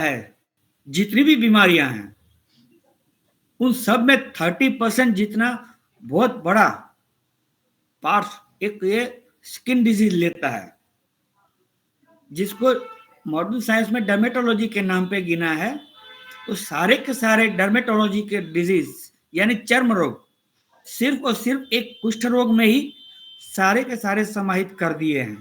है, जितनी भी बीमारियां हैं उन सब में 30% जितना बहुत बड़ा पार्ट एक ये स्किन डिजीज लेता है, जिसको मॉडर्न साइंस में डर्मेटोलॉजी के नाम पे गिना है। तो सारे के सारे डर्मेटोलॉजी के डिजीज यानी चर्म रोग सिर्फ और सिर्फ एक कुष्ठ रोग में ही सारे के सारे समाहित कर दिए हैं।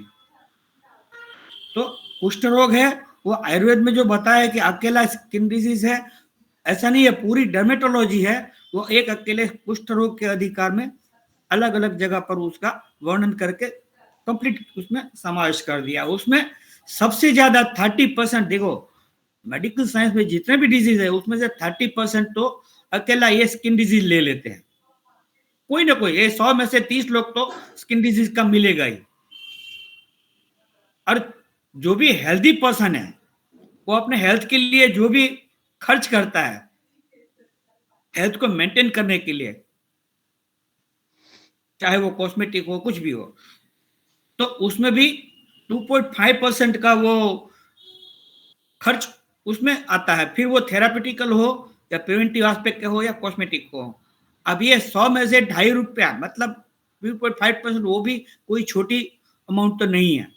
तो कुष्ठ रोग है वो आयुर्वेद में जो बताया कि अकेला स्किन डिजीज है, ऐसा नहीं है, पूरी डर्मेटोलॉजी है वो एक अकेले कुष्ठ रोग के अधिकार में अलग अलग जगह पर उसका वर्णन करके कंप्लीट उसमें समावेश कर दिया। उसमें सबसे ज्यादा 30%, देखो मेडिकल साइंस में जितने भी डिजीज है उसमें से 30% तो अकेला ये स्किन डिजीज ले लेते हैं, कोई ना कोई, ये 100 में से 30 लोग तो स्किन डिजीज का मिलेगा ही। और जो भी हेल्दी पर्सन है वो अपने हेल्थ के लिए जो भी खर्च करता है हेल्थ को मेंटेन करने के लिए, चाहे वो कॉस्मेटिक हो कुछ भी हो, तो उसमें भी 2.5% का वो खर्च उसमें आता है, फिर वो थेरापेटिकल हो या प्रिवेंटिव एस्पेक्ट हो या कॉस्मेटिक हो। अब ये 100 में से ₹2.5 मतलब 2.5%, वो भी कोई छोटी अमाउंट तो नहीं है।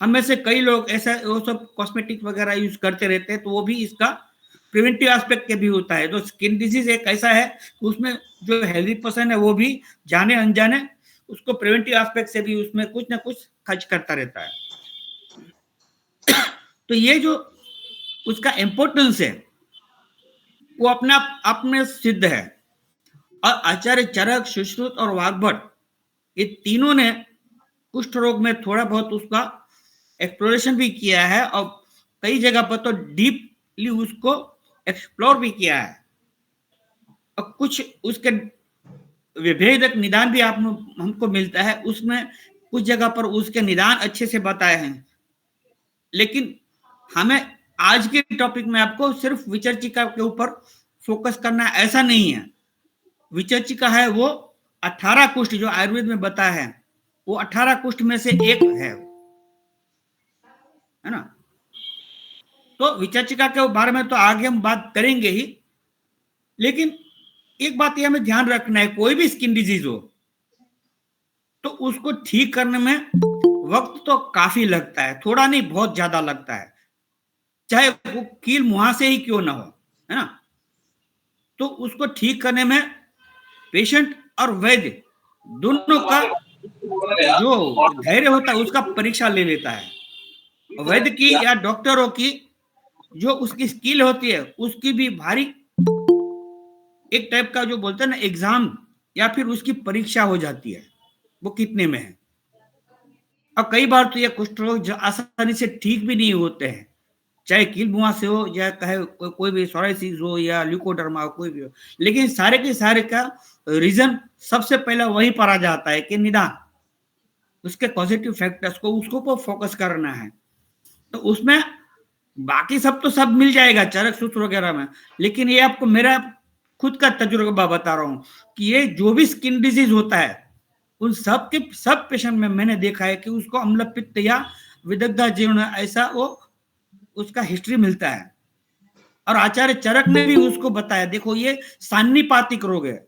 हम में से कई लोग ऐसा वो सब कॉस्मेटिक वगैरह यूज करते रहते हैं, तो वो भी इसका प्रिवेंटिव एस्पेक्ट के भी होता है। तो स्किन डिजीज एक ऐसा है उसमें जो हेल्दी पर्सन है वो भी जाने अनजाने उसको प्रिवेंटिव एस्पेक्ट से भी उसमें कुछ ना कुछ खर्च करता रहता है। तो ये जो उसका इम्पोर्टेंस है वो अपना आप में सिद्ध है। और आचार्य चरक, सुश्रुत और वाग्भट ये तीनों ने कुष्ठ रोग में थोड़ा बहुत उसका एक्सप्लोरेशन भी किया है और कई जगह पर तो डीपली उसको एक्सप्लोर भी किया है, और कुछ उसके विभेदक निदान भी आप हमको मिलता है, उसमें कुछ जगह पर उसके निदान अच्छे से बताए हैं। लेकिन हमें आज के टॉपिक में आपको सिर्फ विचर्चिका के ऊपर फोकस करना ऐसा नहीं है। विचर्चिका है वो 18 कुष्ठ जो आयुर्वेद में बताया है, वो 18 कुष्ठ में से एक है ना। तो विचर्चिका के बारे में तो आगे हम बात करेंगे ही, लेकिन एक बात ये हमें ध्यान रखना है, कोई भी स्किन डिजीज हो तो उसको ठीक करने में वक्त तो काफी लगता है, थोड़ा नहीं बहुत ज्यादा लगता है, चाहे वो कील मुहासे ही क्यों ना हो, है ना। तो उसको ठीक करने में पेशेंट और वैद्य दोनों का जो धैर्य होता है उसका परीक्षा ले लेता है। वैद्य की या डॉक्टरों की जो उसकी स्किल होती है उसकी भी भारी एक टाइप का जो बोलते हैं ना एग्जाम या फिर उसकी परीक्षा हो जाती है, वो कितने में है। और कई बार तो ये कुष्ठ रोग आसानी से ठीक भी नहीं होते हैं, चाहे कील मुहासे से हो या कहे कोई भी सोराइसिस हो या ल्यूकोडर्मा हो, कोई भी हो, लेकिन सारे के सारे का रीजन सबसे पहला वही पर आ जाता है कि निदान, उसके पॉजिटिव फैक्टर्स को उसको फोकस करना है। तो उसमें बाकी सब तो सब मिल जाएगा चरक सूत्र वगैरह में, लेकिन ये आपको मेरा खुद का तजुर्बा बता रहा हूं कि ये जो भी स्किन डिजीज होता है उन सब के सब पेशेंट में मैंने देखा है कि उसको अम्ल पित्त या विदग्धा जीर्ण ऐसा वो उसका हिस्ट्री मिलता है। और आचार्य चरक ने भी उसको बताया, देखो ये सान्निपातिक रोग है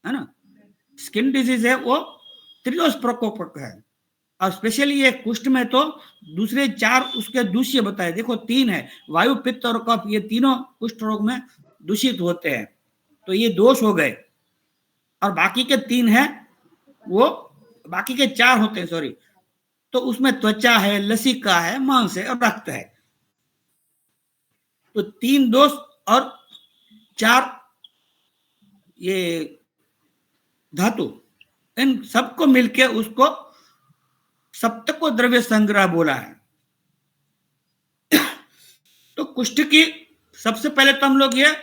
ना, स्किन डिजीज है वो त्रिदोष प्रकोपक है। और स्पेशली ये कुष्ठ में तो दूसरे 4 उसके दूष्य बताए, देखो 3 है, वायु, पित्त और कफ, ये तीनों कुष्ठ रोग में दूषित होते हैं, तो ये दोष हो गए। और बाकी के 3 है वो, बाकी के 4 होते हैं सॉरी, तो उसमें त्वचा है, लसिका है, मांस है और रक्त है। तो 3 दोष और 4 ये धातु, इन सबको मिलके उसको सप्तको द्रव्य संग्रह बोला है। तो कुष्ठ की सबसे पहले तो हम लोग ये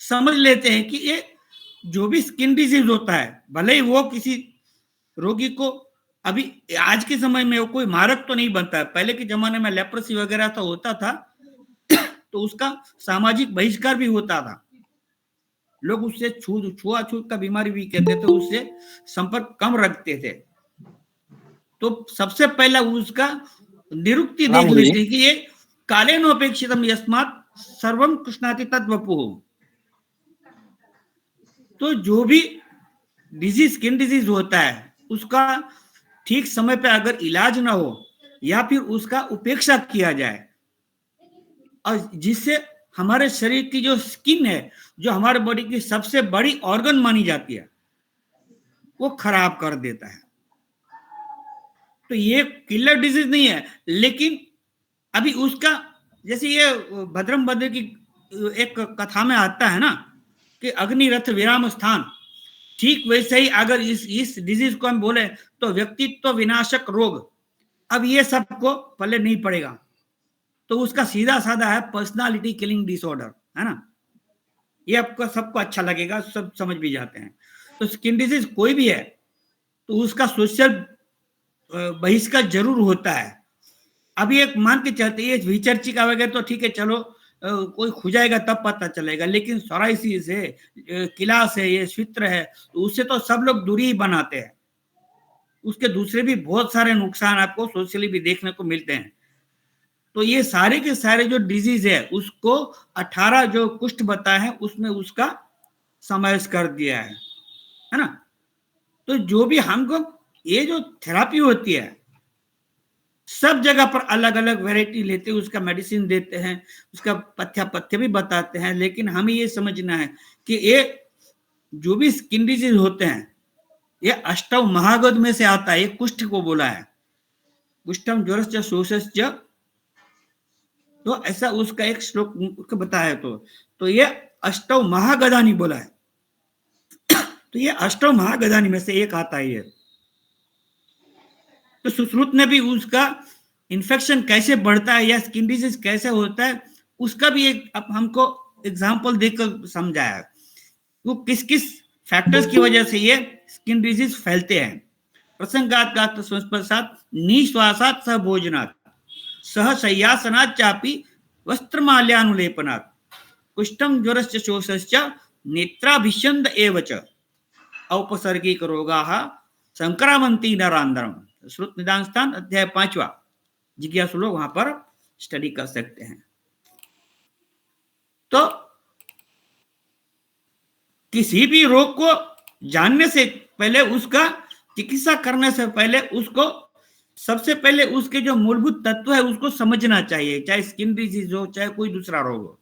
समझ लेते हैं कि ये जो भी स्किन डिजीज होता है, भले ही वो किसी रोगी को अभी आज के समय में वो कोई मारक तो नहीं बनता है, पहले के जमाने में लेप्रोसी वगैरह तो होता था तो उसका सामाजिक बहिष्कार भी होता था, लोग उससे छुआछूत का बीमारी भी कहते थे, उससे संपर्क कम रखते थे। तो सबसे पहला उसका निरुक्ति देख लेते हैं कि ये कालेनोपेक्षितम यस्मात् सर्वम कृष्णाति तद्वपुः। तो जो भी डिजीज, स्किन डिजीज होता है, उसका ठीक समय पे अगर इलाज ना हो या फिर उसका उपेक्षा किया जाए, और जिससे हमारे शरीर की जो स्किन है, जो हमारे बॉडी की सबसे बड़ी ऑर्गन मानी जाती है, वो खराब कर देता है। तो ये किलर डिजीज नहीं है, लेकिन अभी उसका, जैसे ये भद्रम भद्र की एक कथा में आता है ना कि अग्निरथ विराम स्थान, ठीक वैसे ही अगर इस डिजीज को हम बोले तो व्यक्तित्व विनाशक रोग। अब ये सबको पल्ले नहीं पड़ेगा, तो उसका सीधा साधा है पर्सनालिटी किलिंग डिसऑर्डर, है ना। ये आपको सबको अच्छा लगेगा, सब समझ भी जाते हैं। तो स्किन डिजीज कोई भी है तो उसका सोशल बहिष्कार जरूर होता है। अभी एक मान के चलते ये विचर्चिका वगैरह तो ठीक है, चलो कोई खुजाएगा तब पता चलेगा, लेकिन सोराइसिस है, किलास है, ये स्वित्र है, तो उससे तो सब लोग दूरी ही बनाते हैं। उसके दूसरे भी बहुत सारे नुकसान आपको सोशली भी देखने को मिलते हैं। तो ये सारे के सारे जो डिजीज है, उसको 18 जो कुष्ठ बताए हैं उसमें उसका समावेश कर दिया है ना। तो जो भी हमको ये जो थेरापी होती है, सब जगह पर अलग अलग वैरायटी लेते हैं, उसका मेडिसिन देते हैं, उसका पथ्य भी बताते हैं, लेकिन हमें ये समझना है कि ये जो भी स्किन डिजीज होते हैं, ये अष्टौ महागध में से आता है। ये कुष्ठ को बोला है, कुष्ठम ज्वरश्च शोषश्च, तो ऐसा उसका एक श्लोक बताया। तो ये अष्टौ महागधानी बोला है, तो ये अष्टौ महागधानी में से एक आता है ये। तो सुश्रुत ने भी उसका इन्फेक्शन कैसे बढ़ता है या स्किन डिजीज कैसे होता है, उसका भी एक हमको एग्जाम्पल देकर समझाया, वो किस किस फैक्टर्स की वजह से ये स्किन डिजीज फैलते हैं। प्रसंगात गात संस्पर्शात निश्वासात सह भोजनात् सह शय्यासनात् चापि वस्त्रमाल्यानुलेपनात् कुष्ठम ज्वरश्च शोषश्च नेत्राभिषंद एव च औपसर्गिक रोगाः संक्रामंती नरांतरम। श्रुत निदान स्थान अध्याय 5वां, जिज्ञासु लोग वहां पर स्टडी कर सकते हैं। तो किसी भी रोग को जानने से पहले, उसका चिकित्सा करने से पहले, उसको सबसे पहले उसके जो मूलभूत तत्व है उसको समझना चाहिए, चाहे स्किन डिजीज हो चाहे कोई दूसरा रोग हो।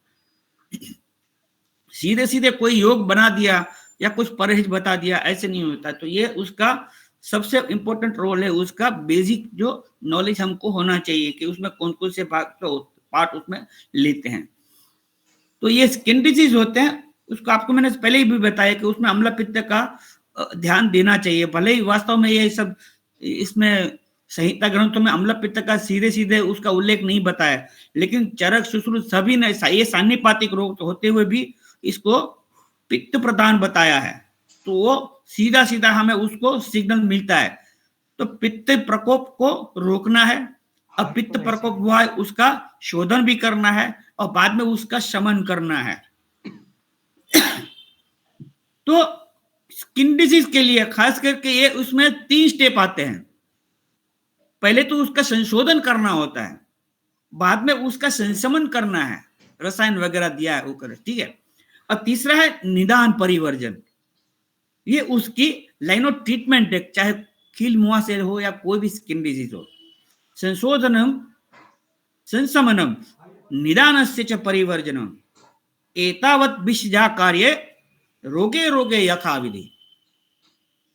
सीधे सीधे कोई योग बना दिया या कुछ परहेज बता दिया, ऐसे नहीं होता। तो ये उसका सबसे इंपॉर्टेंट रोल है, उसका बेसिक जो नॉलेज हमको होना चाहिए कि उसमें कौन कौन से पार्ट उसमें लेते हैं। तो ये स्किन डिजीज होते हैं, उसको आपको मैंने पहले ही भी बताया कि उसमें अम्ल पित्त का ध्यान देना चाहिए। भले ही वास्तव में ये सब इसमें संहिता ग्रंथों में अम्ल पित्त का सीधे सीधे उसका उल्लेख नहीं बताया, लेकिन चरक सुश्रुत सभी ने ये सान्निपातिक रोग होते हुए भी इसको पित्त प्रधान बताया है। तो वो सीधा सीधा हमें उसको सिग्नल मिलता है। तो पित्त प्रकोप को रोकना है, अब पित्त प्रकोप हुआ है उसका शोधन भी करना है और बाद में उसका शमन करना है। तो स्किन डिजीज के लिए खास करके ये उसमें 3 स्टेप आते हैं। पहले तो उसका संशोधन करना होता है, बाद में उसका संशमन करना है, रसायन वगैरह दिया है वो कर, ठीक है। और तीसरा है निदान परिवर्जन। ये उसकी लाइन ऑफ ट्रीटमेंट है, चाहे खील मुआ से हो या कोई भी स्किन डिजीज हो। संशोधनम संशमनम निदानस्य च परिवर्जनम एतावत् विषजा कार्य रोगे रोगे यथाविधि।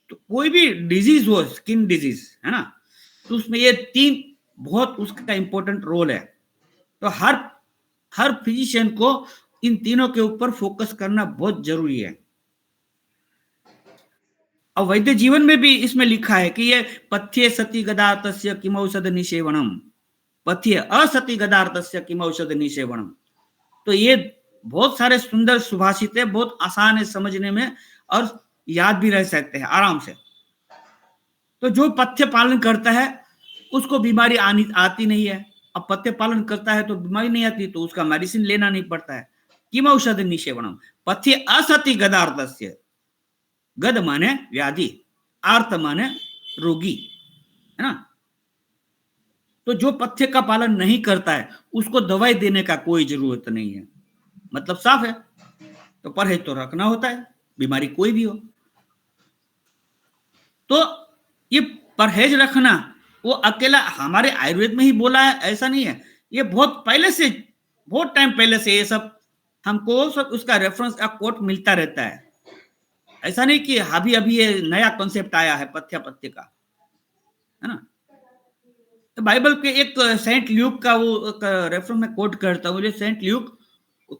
तो कोई भी डिजीज हो, स्किन डिजीज है ना, तो उसमें ये 3 बहुत उसका इंपॉर्टेंट रोल है। तो हर फिजिशियन को इन तीनों के ऊपर फोकस करना बहुत जरूरी है। और वैद्य जीवन में भी इसमें लिखा है कि ये पथ्ये सति गदार्थस्य किमौषध निषेवणम, पथ्ये असति गदार्थस्य किमौषध निषेवणम। तो ये बहुत सारे सुंदर सुभाषित है, बहुत आसान है समझने में और याद भी रह सकते हैं आराम से। तो जो पथ्य पालन करता है उसको बीमारी आती नहीं है, अब पथ्य पालन करता है तो बीमारी नहीं आती, तो उसका मेडिसिन लेना नहीं पड़ता है। किम औषध निषेवणम पथ्य असति गदार्थस्य, गद माने व्याधि, आर्त माने रोगी, है ना। तो जो पथ्य का पालन नहीं करता है उसको दवाई देने का कोई जरूरत नहीं है। मतलब साफ है। तो परहेज तो रखना होता है, बीमारी कोई भी हो। तो ये परहेज रखना वो अकेला हमारे आयुर्वेद में ही बोला है ऐसा नहीं है, ये बहुत पहले से, बहुत टाइम पहले से ये सब हमको सब उसका रेफरेंस का कोट मिलता रहता है। ऐसा नहीं कि अभी अभी ये नया कॉन्सेप्ट आया है पथ्य पथ्य का, है ना। तो बाइबल के एक सेंट ल्यूक का वो रेफरेंस में कोट करता हूँ। सेंट ल्यूक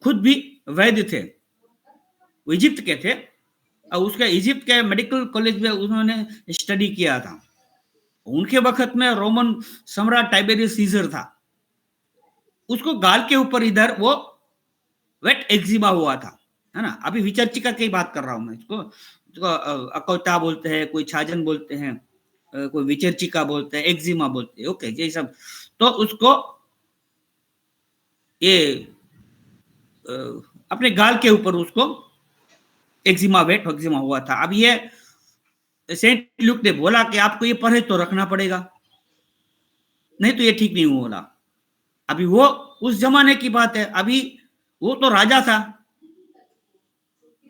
खुद भी वैद्य थे, वो इजिप्ट के थे, और उसके इजिप्ट के मेडिकल कॉलेज में उन्होंने स्टडी किया था। उनके वक्त में रोमन सम्राट टाइबेरियस सीजर था, उसको गाल के ऊपर इधर वो वेट एक्जिमा हुआ था, है ना। अभी विचर्चिका की बात कर रहा हूं मैं। इसको अकौता बोलते हैं, कोई छाजन बोलते हैं, कोई विचर्चिका बोलते हैं, एक्जिमा बोलते हैं, ओके ये सब। तो उसको ये अपने गाल के ऊपर उसको एक्जिमा, वेट एक्जिमा हुआ था। अब ये सेंट ल्यूक ने बोला कि आपको ये परहेज तो रखना पड़ेगा, नहीं तो ये ठीक नहीं होगा। अभी वो उस जमाने की बात है, अभी वो तो राजा था,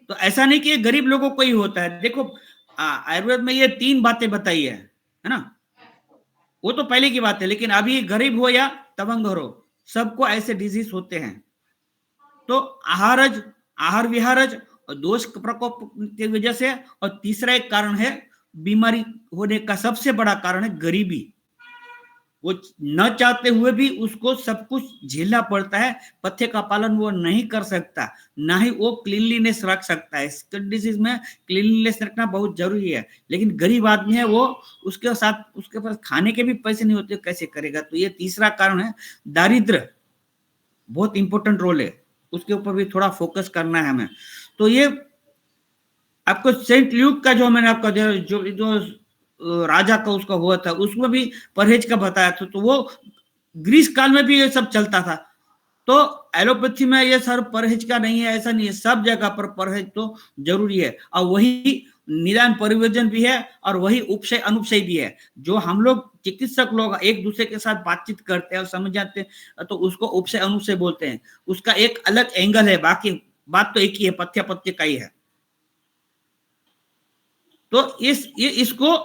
तो ऐसा नहीं कि गरीब लोगों को ही होता है। देखो आयुर्वेद में ये 3 बातें बताई है ना। वो तो पहले की बात है, लेकिन अभी गरीब हो या तवंग हो, सबको ऐसे डिजीज होते हैं। तो आहार विहारज और दोष प्रकोप की वजह से, और तीसरा एक कारण है बीमारी होने का सबसे बड़ा कारण है गरीबी। वो न चाहते हुए भी उसको सब कुछ झेलना पड़ता है, पथ्य का पालन वो नहीं कर सकता, ना ही वो क्लीनलीनेस रख सकता है। स्किन डिजीज में क्लीनलीनेस रखना बहुत जरूरी है, लेकिन गरीब आदमी है वो, उसके साथ उसके पास खाने के भी पैसे नहीं होते, कैसे करेगा। तो ये तीसरा कारण है दारिद्र, बहुत इंपॉर्टेंट रोल है, उसके ऊपर भी थोड़ा फोकस करना है हमें। तो ये आपको सेंट ल्यूक का जो मैंने आपको जो राजा का उसका हुआ था, उसमें भी परहेज का बताया था। तो वो ग्रीस काल में भी ये सब चलता था। तो एलोपैथी में ये सर परहेज का नहीं है ऐसा नहीं है, सब जगह पर परहेज तो जरूरी है, और वही निदान परिवर्जन भी है, और वही उपशय अनुपशय भी है। जो हम लोग चिकित्सक लोग एक दूसरे के साथ बातचीत करते हैं और समझ जाते हैं, तो उसको उपशय अनुपशय बोलते हैं। उसका एक अलग एंगल है, बाकी बात तो एक ही है, पथ्य पथ्य का ही है। तो इसको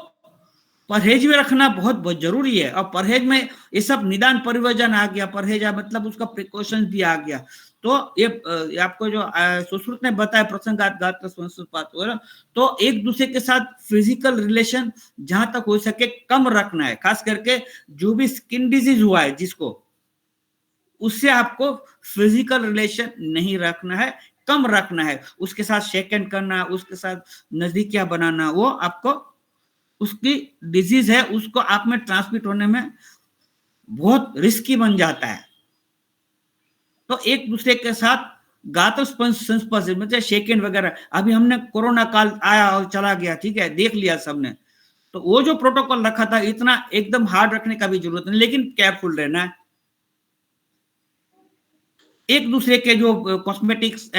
परहेज में रखना बहुत जरूरी है। और परहेज में ये सब निदान परिवर्जन आ गया, परहेज मतलब उसका प्रिकॉशन भी आ गया। तो ये आपको जो सुश्रुत ने बताया प्रसंगात तो एक दूसरे के साथ फिजिकल रिलेशन जहां तक हो सके कम रखना है। खास करके जो भी स्किन डिजीज हुआ है जिसको, उससे आपको फिजिकल रिलेशन नहीं रखना है, कम रखना है। उसके साथ शेक हैंड करना, उसके साथ नजदीकियां बनाना, वो आपको उसकी डिजीज है उसको आप में ट्रांसमिट होने में बहुत रिस्की बन जाता है। तो एक दूसरे के साथ गात्र संस्पर्श मतलब शेक हैंड वगैरह, अभी हमने कोरोना काल आया और चला गया, ठीक है, देख लिया सबने। तो वो जो प्रोटोकॉल रखा था इतना एकदम हार्ड रखने का भी जरूरत नहीं, लेकिन केयरफुल रहना है। एक दूसरे के जो कॉस्मेटिक्स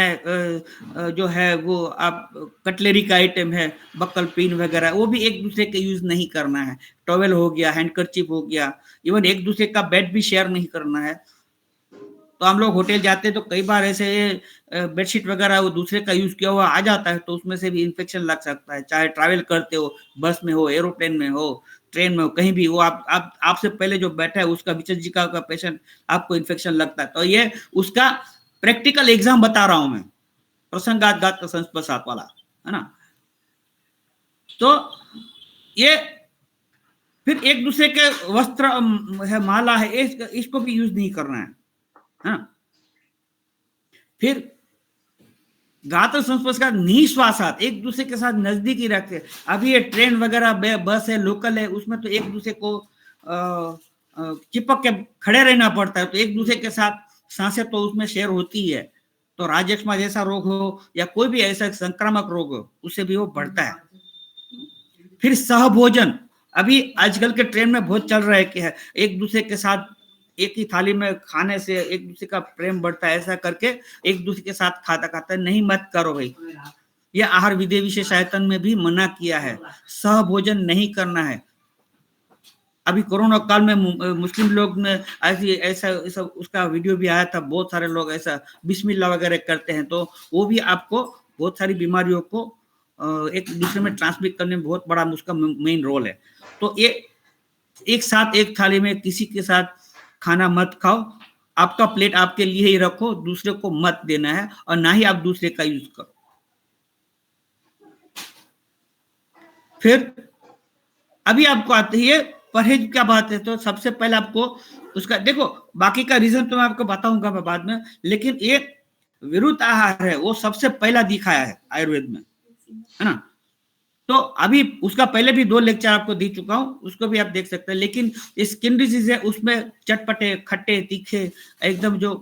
जो है वो आप कटलरी का आइटम है, बक्कल पिन वगैरह, वो भी एक दूसरे के यूज नहीं करना है। टॉवेल हो गया, हैंडकरचिप हो गया, इवन एक दूसरे का बेड भी शेयर नहीं करना है। तो हम लोग होटल जाते हैं तो कई बार ऐसे बेडशीट वगैरह वो दूसरे का यूज किया हुआ आ जाता है, तो उसमें से भी इन्फेक्शन लग सकता है। चाहे ट्रैवल करते हो, बस में हो, एरोप्लेन में हो, ट्रेन में हो, कहीं भी वो आपसे पहले जो बैठा है उसका विचर्जिका का पेशेंट आपको इन्फेक्शन लगता है। तो ये उसका प्रैक्टिकल एग्जाम बता रहा हूं मैं, प्रसंगात संस्पर्शात वाला, है ना। तो ये फिर एक दूसरे के वस्त्र है, माला है, इसको भी यूज नहीं करना है। हाँ, फिर गात्र संस्पर्श का निश्वासात एक दूसरे के साथ नजदीकी रखते। अभी ये ट्रेन वगैरह बस है, लोकल है, उसमें तो एक दूसरे को चिपक के खड़े रहना पड़ता है, तो एक दूसरे के साथ सांसें तो उसमें शेयर होती है। तो राजक्षमा जैसा रोग हो या कोई भी ऐसा संक्रामक रोग हो, उससे भी वो बढ़ता है। फिर सहभोजन, अभी आजकल के ट्रेन में बहुत चल रहा है कि है एक दूसरे के साथ एक ही थाली में खाने से एक दूसरे का प्रेम बढ़ता है, ऐसा करके एक दूसरे के साथ खाता खाता नहीं, मत करो भाई। यह आहार विधि विशेष आयतन में भी मना किया है, सहभोजन नहीं करना है। अभी कोरोना काल में मुस्लिम लोग ने ऐसी ऐसा ऐसा उसका वीडियो भी आया था, बहुत सारे लोग ऐसा बिस्मिल्लाह वगैरह करते हैं, तो वो भी आपको बहुत सारी बीमारियों को एक दूसरे में ट्रांसमिट करने में बहुत बड़ा उसका मेन रोल है। तो ये एक साथ एक थाली में किसी के साथ खाना मत खाओ, आपका प्लेट आपके लिए ही रखो, दूसरे को मत देना है, और ना ही आप दूसरे का यूज करो। फिर अभी आपको आती है परहेज क्या बात है, तो सबसे पहले आपको उसका देखो, बाकी का रीजन तो मैं आपको बताऊंगा मैं बाद में, लेकिन एक विरुद्ध आहार है वो सबसे पहला दिखाया है आयुर्वेद में, है ना। तो अभी उसका पहले भी 2 लेक्चर आपको दे चुका हूं, उसको भी आप देख सकते हैं। लेकिन स्किन डिजीज है उसमें चटपटे खट्टे तीखे एकदम जो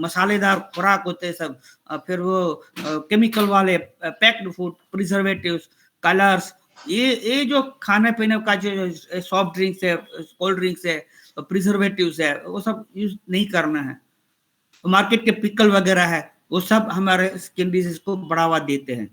मसालेदार खुराक होते हैं सब, फिर वो केमिकल वाले पैक्ड फूड, प्रिजर्वेटिव्स, कलर्स, ये जो खाने पीने का जो सॉफ्ट ड्रिंक्स है, कोल्ड ड्रिंक्स है, प्रिजर्वेटिव्स है, वो सब यूज नहीं करना है। मार्केट के पिकल वगैरह है, वो सब हमारे स्किन डिजीज को बढ़ावा देते हैं।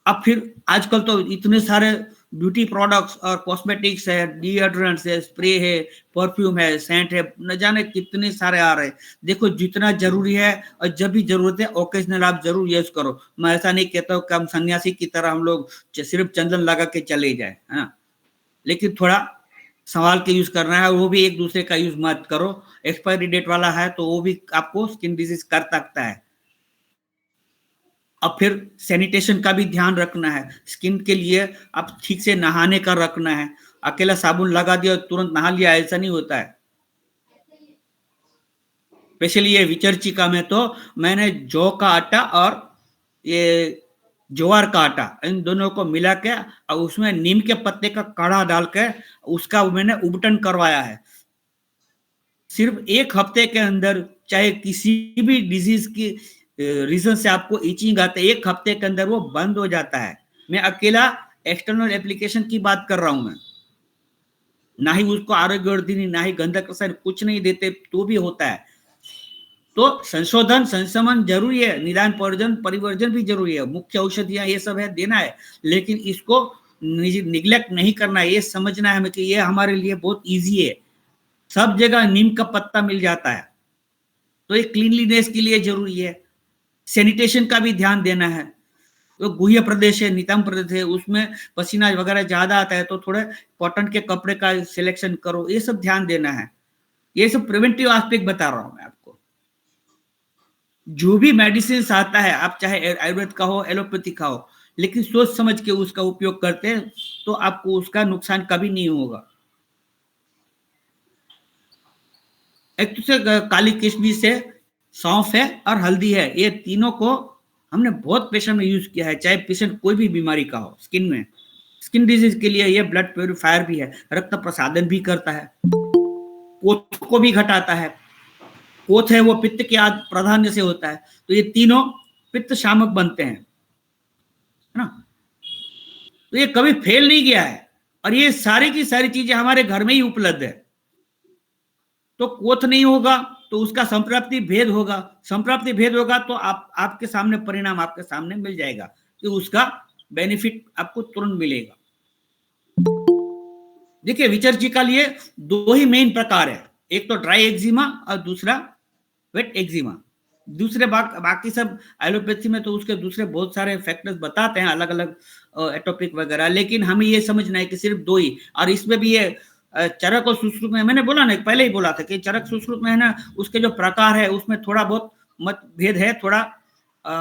अब फिर आजकल तो इतने सारे ब्यूटी प्रोडक्ट्स और कॉस्मेटिक्स है, डिओड्रेंट्स है, स्प्रे है, परफ्यूम है, सेंट है, न जाने कितने सारे आ रहे हैं। देखो जितना जरूरी है और जब भी जरूरत है ओकेजनल आप जरूर यूज करो। मैं ऐसा नहीं कहता हूँ कि हम सन्यासी की तरह हम लोग सिर्फ चंदन लगा के चले जाए, है ना, लेकिन थोड़ा संभाल के यूज करना है, वो भी एक दूसरे का यूज मत करो। एक्सपायरी डेट वाला है तो वो भी आपको स्किन डिजीज कर सकता है। अब फिर सैनिटेशन का भी ध्यान रखना है, स्किन के लिए आप ठीक से नहाने का रखना है। अकेला साबुन लगा दिया तुरंत नहा लिया ऐसा नहीं होता है। स्पेशली ये विचर्चिका में तो मैंने जौ का आटा और ये ज्वार का आटा इन दोनों को मिला के और उसमें नीम के पत्ते का काढ़ा डाल के उसका मैंने उबटन करवाया है। सिर्फ 1 हफ्ते के अंदर, चाहे किसी भी डिजीज की रीजन से आपको इचिंग आता है, 1 हफ्ते के अंदर वो बंद हो जाता है। मैं अकेला एक्सटर्नल एप्लीकेशन की बात कर रहा हूं, मैं ना ही उसको आरोग्यवर्धिनी ना ही गंधक रसायन कुछ नहीं देते तो भी होता है। तो संशोधन संशमन जरूरी है, निदान परिवर्जन भी जरूरी है, मुख्य औषधियां ये सब है देना है, लेकिन इसको निग्लेक्ट नहीं करना है। ये समझना है हमें कि ये हमारे लिए बहुत ईजी है, सब जगह नीम का पत्ता मिल जाता है। तो ये क्लीनलीनेस के लिए जरूरी है। सैनिटेशन का भी ध्यान देना है। तो गुह्य प्रदेश है, नितंब प्रदेश है, उसमें पसीना वगैरह ज्यादा आता है तो थोड़े कॉटन के कपड़े का सिलेक्शन करो, ये सब ध्यान देना है। ये सब प्रिवेंटिव एस्पेक्ट बता रहा हूं मैं आपको। जो भी मेडिसिन आता है, आप चाहे आयुर्वेद का हो एलोपैथी का हो, लेकिन सोच समझ के उसका उपयोग करते हैं तो आपको उसका नुकसान कभी नहीं होगा। एक तो से काली किशमिश है, सौंफ है और हल्दी है, ये तीनों को हमने बहुत पेशेंट में यूज किया है, चाहे पेशेंट कोई भी बीमारी का हो। स्किन में, स्किन डिजीज के लिए ये ब्लड प्योरीफायर भी है, रक्त प्रसादन भी करता है, कोथ को भी घटाता है। कोथ है वो पित्त के आदि प्राधान्य से होता है, तो ये तीनों पित्त शामक बनते हैं, है ना। तो ये कभी फेल नहीं गया है, और ये सारी की सारी चीजें हमारे घर में ही उपलब्ध है। तो कोथ नहीं होगा तो उसका संप्राप्ति भेद होगा, संप्राप्ति भेद होगा तो आपके सामने परिणाम आपके सामने मिल जाएगा कि उसका बेनिफिट आपको तुरंत मिलेगा। देखिए विचर्ची का लिए 2 ही मेन प्रकार है, एक तो ड्राई एक्जिमा और दूसरा वेट एक्जिमा। दूसरे बाकी सब एलोपैथी में तो उसके दूसरे बहुत सारे फैक्टर्स बताते हैं अलग अलग एटोपिक वगैरह, लेकिन हमें ये समझना है कि सिर्फ 2 ही। और इसमें भी ये चरक और सुश्रुत में, मैंने बोला ना पहले ही बोला था कि चरक सुश्रुत में है ना, उसके जो प्रकार है उसमें थोड़ा बहुत मतभेद है, थोड़ा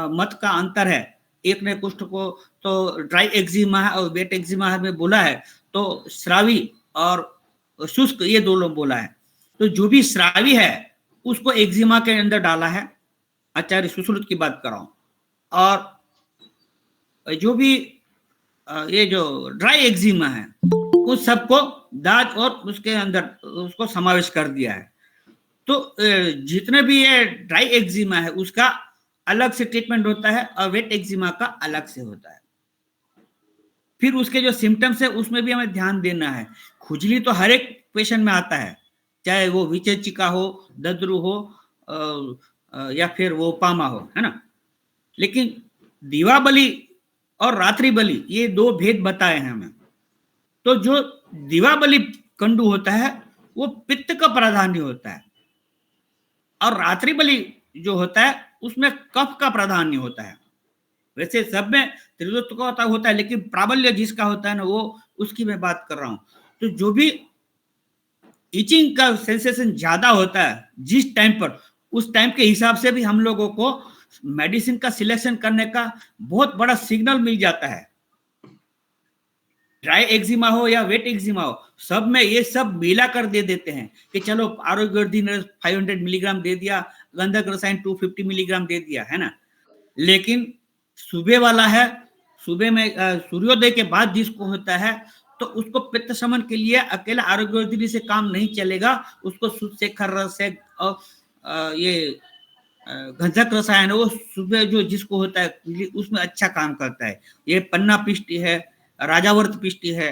मत का अंतर है। एक ने कुष्ठ को तो ड्राई एक्जिमा है और वेट एक्जिमा में बोला है, तो श्रावी और शुष्क ये दोनों बोला है। तो जो भी श्रावी है उसको एक्जिमा के अंदर डाला है, आचार्य सुश्रुत की बात कर रहा हूं। और जो भी ये जो ड्राई एक्जिमा है उस सबको दांत और उसके अंदर उसको समावेश कर दिया है। तो जितने भी ये ड्राई एक्जिमा है उसका अलग से ट्रीटमेंट होता है और वेट एक्जिमा का अलग से होता है। फिर उसके जो सिम्टम्स है उसमें भी हमें ध्यान देना है। खुजली तो हर एक पेशेंट में आता है, चाहे वो विचर्चिका हो, दद्रु हो या फिर वो पामा हो, है ना। लेकिन दीवाबली और रात्रि बली ये 2 भेद बताए हैं हमें। तो जो दिवाबली कंडू होता है वो पित्त का प्राधान्य होता है, और रात्रि बलि जो होता है उसमें कफ का प्राधान्य होता है। वैसे सब में त्रिदोष का होता है, लेकिन प्राबल्य जिसका होता है ना वो उसकी मैं बात कर रहा हूं। तो जो भी इचिंग का सेंसेशन ज्यादा होता है जिस टाइम पर, उस टाइम के हिसाब से भी हम लोगों को मेडिसिन का सिलेक्शन करने का बहुत बड़ा सिग्नल मिल जाता है। ड्राई एक्जिमा हो या वेट एक्जिमा हो, सब में ये सब मिला कर दे देते हैं कि चलो आरोग्यवर्धी 500 मिलीग्राम दे दिया, गंधक रसायन 250 मिलीग्राम दे दिया, है ना। लेकिन सुबह वाला है, सुबह में सूर्योदय के बाद जिसको होता है तो उसको पित्त शमन के लिए अकेला आरोग्यवर्धी से काम नहीं चलेगा, उसको शुद्ध शेखर रस है और ये गंधक रसायन वो सुबह जो जिसको होता है उसमें अच्छा काम करता है। ये पन्ना पिष्टि है, राजावर्त पिष्टि है,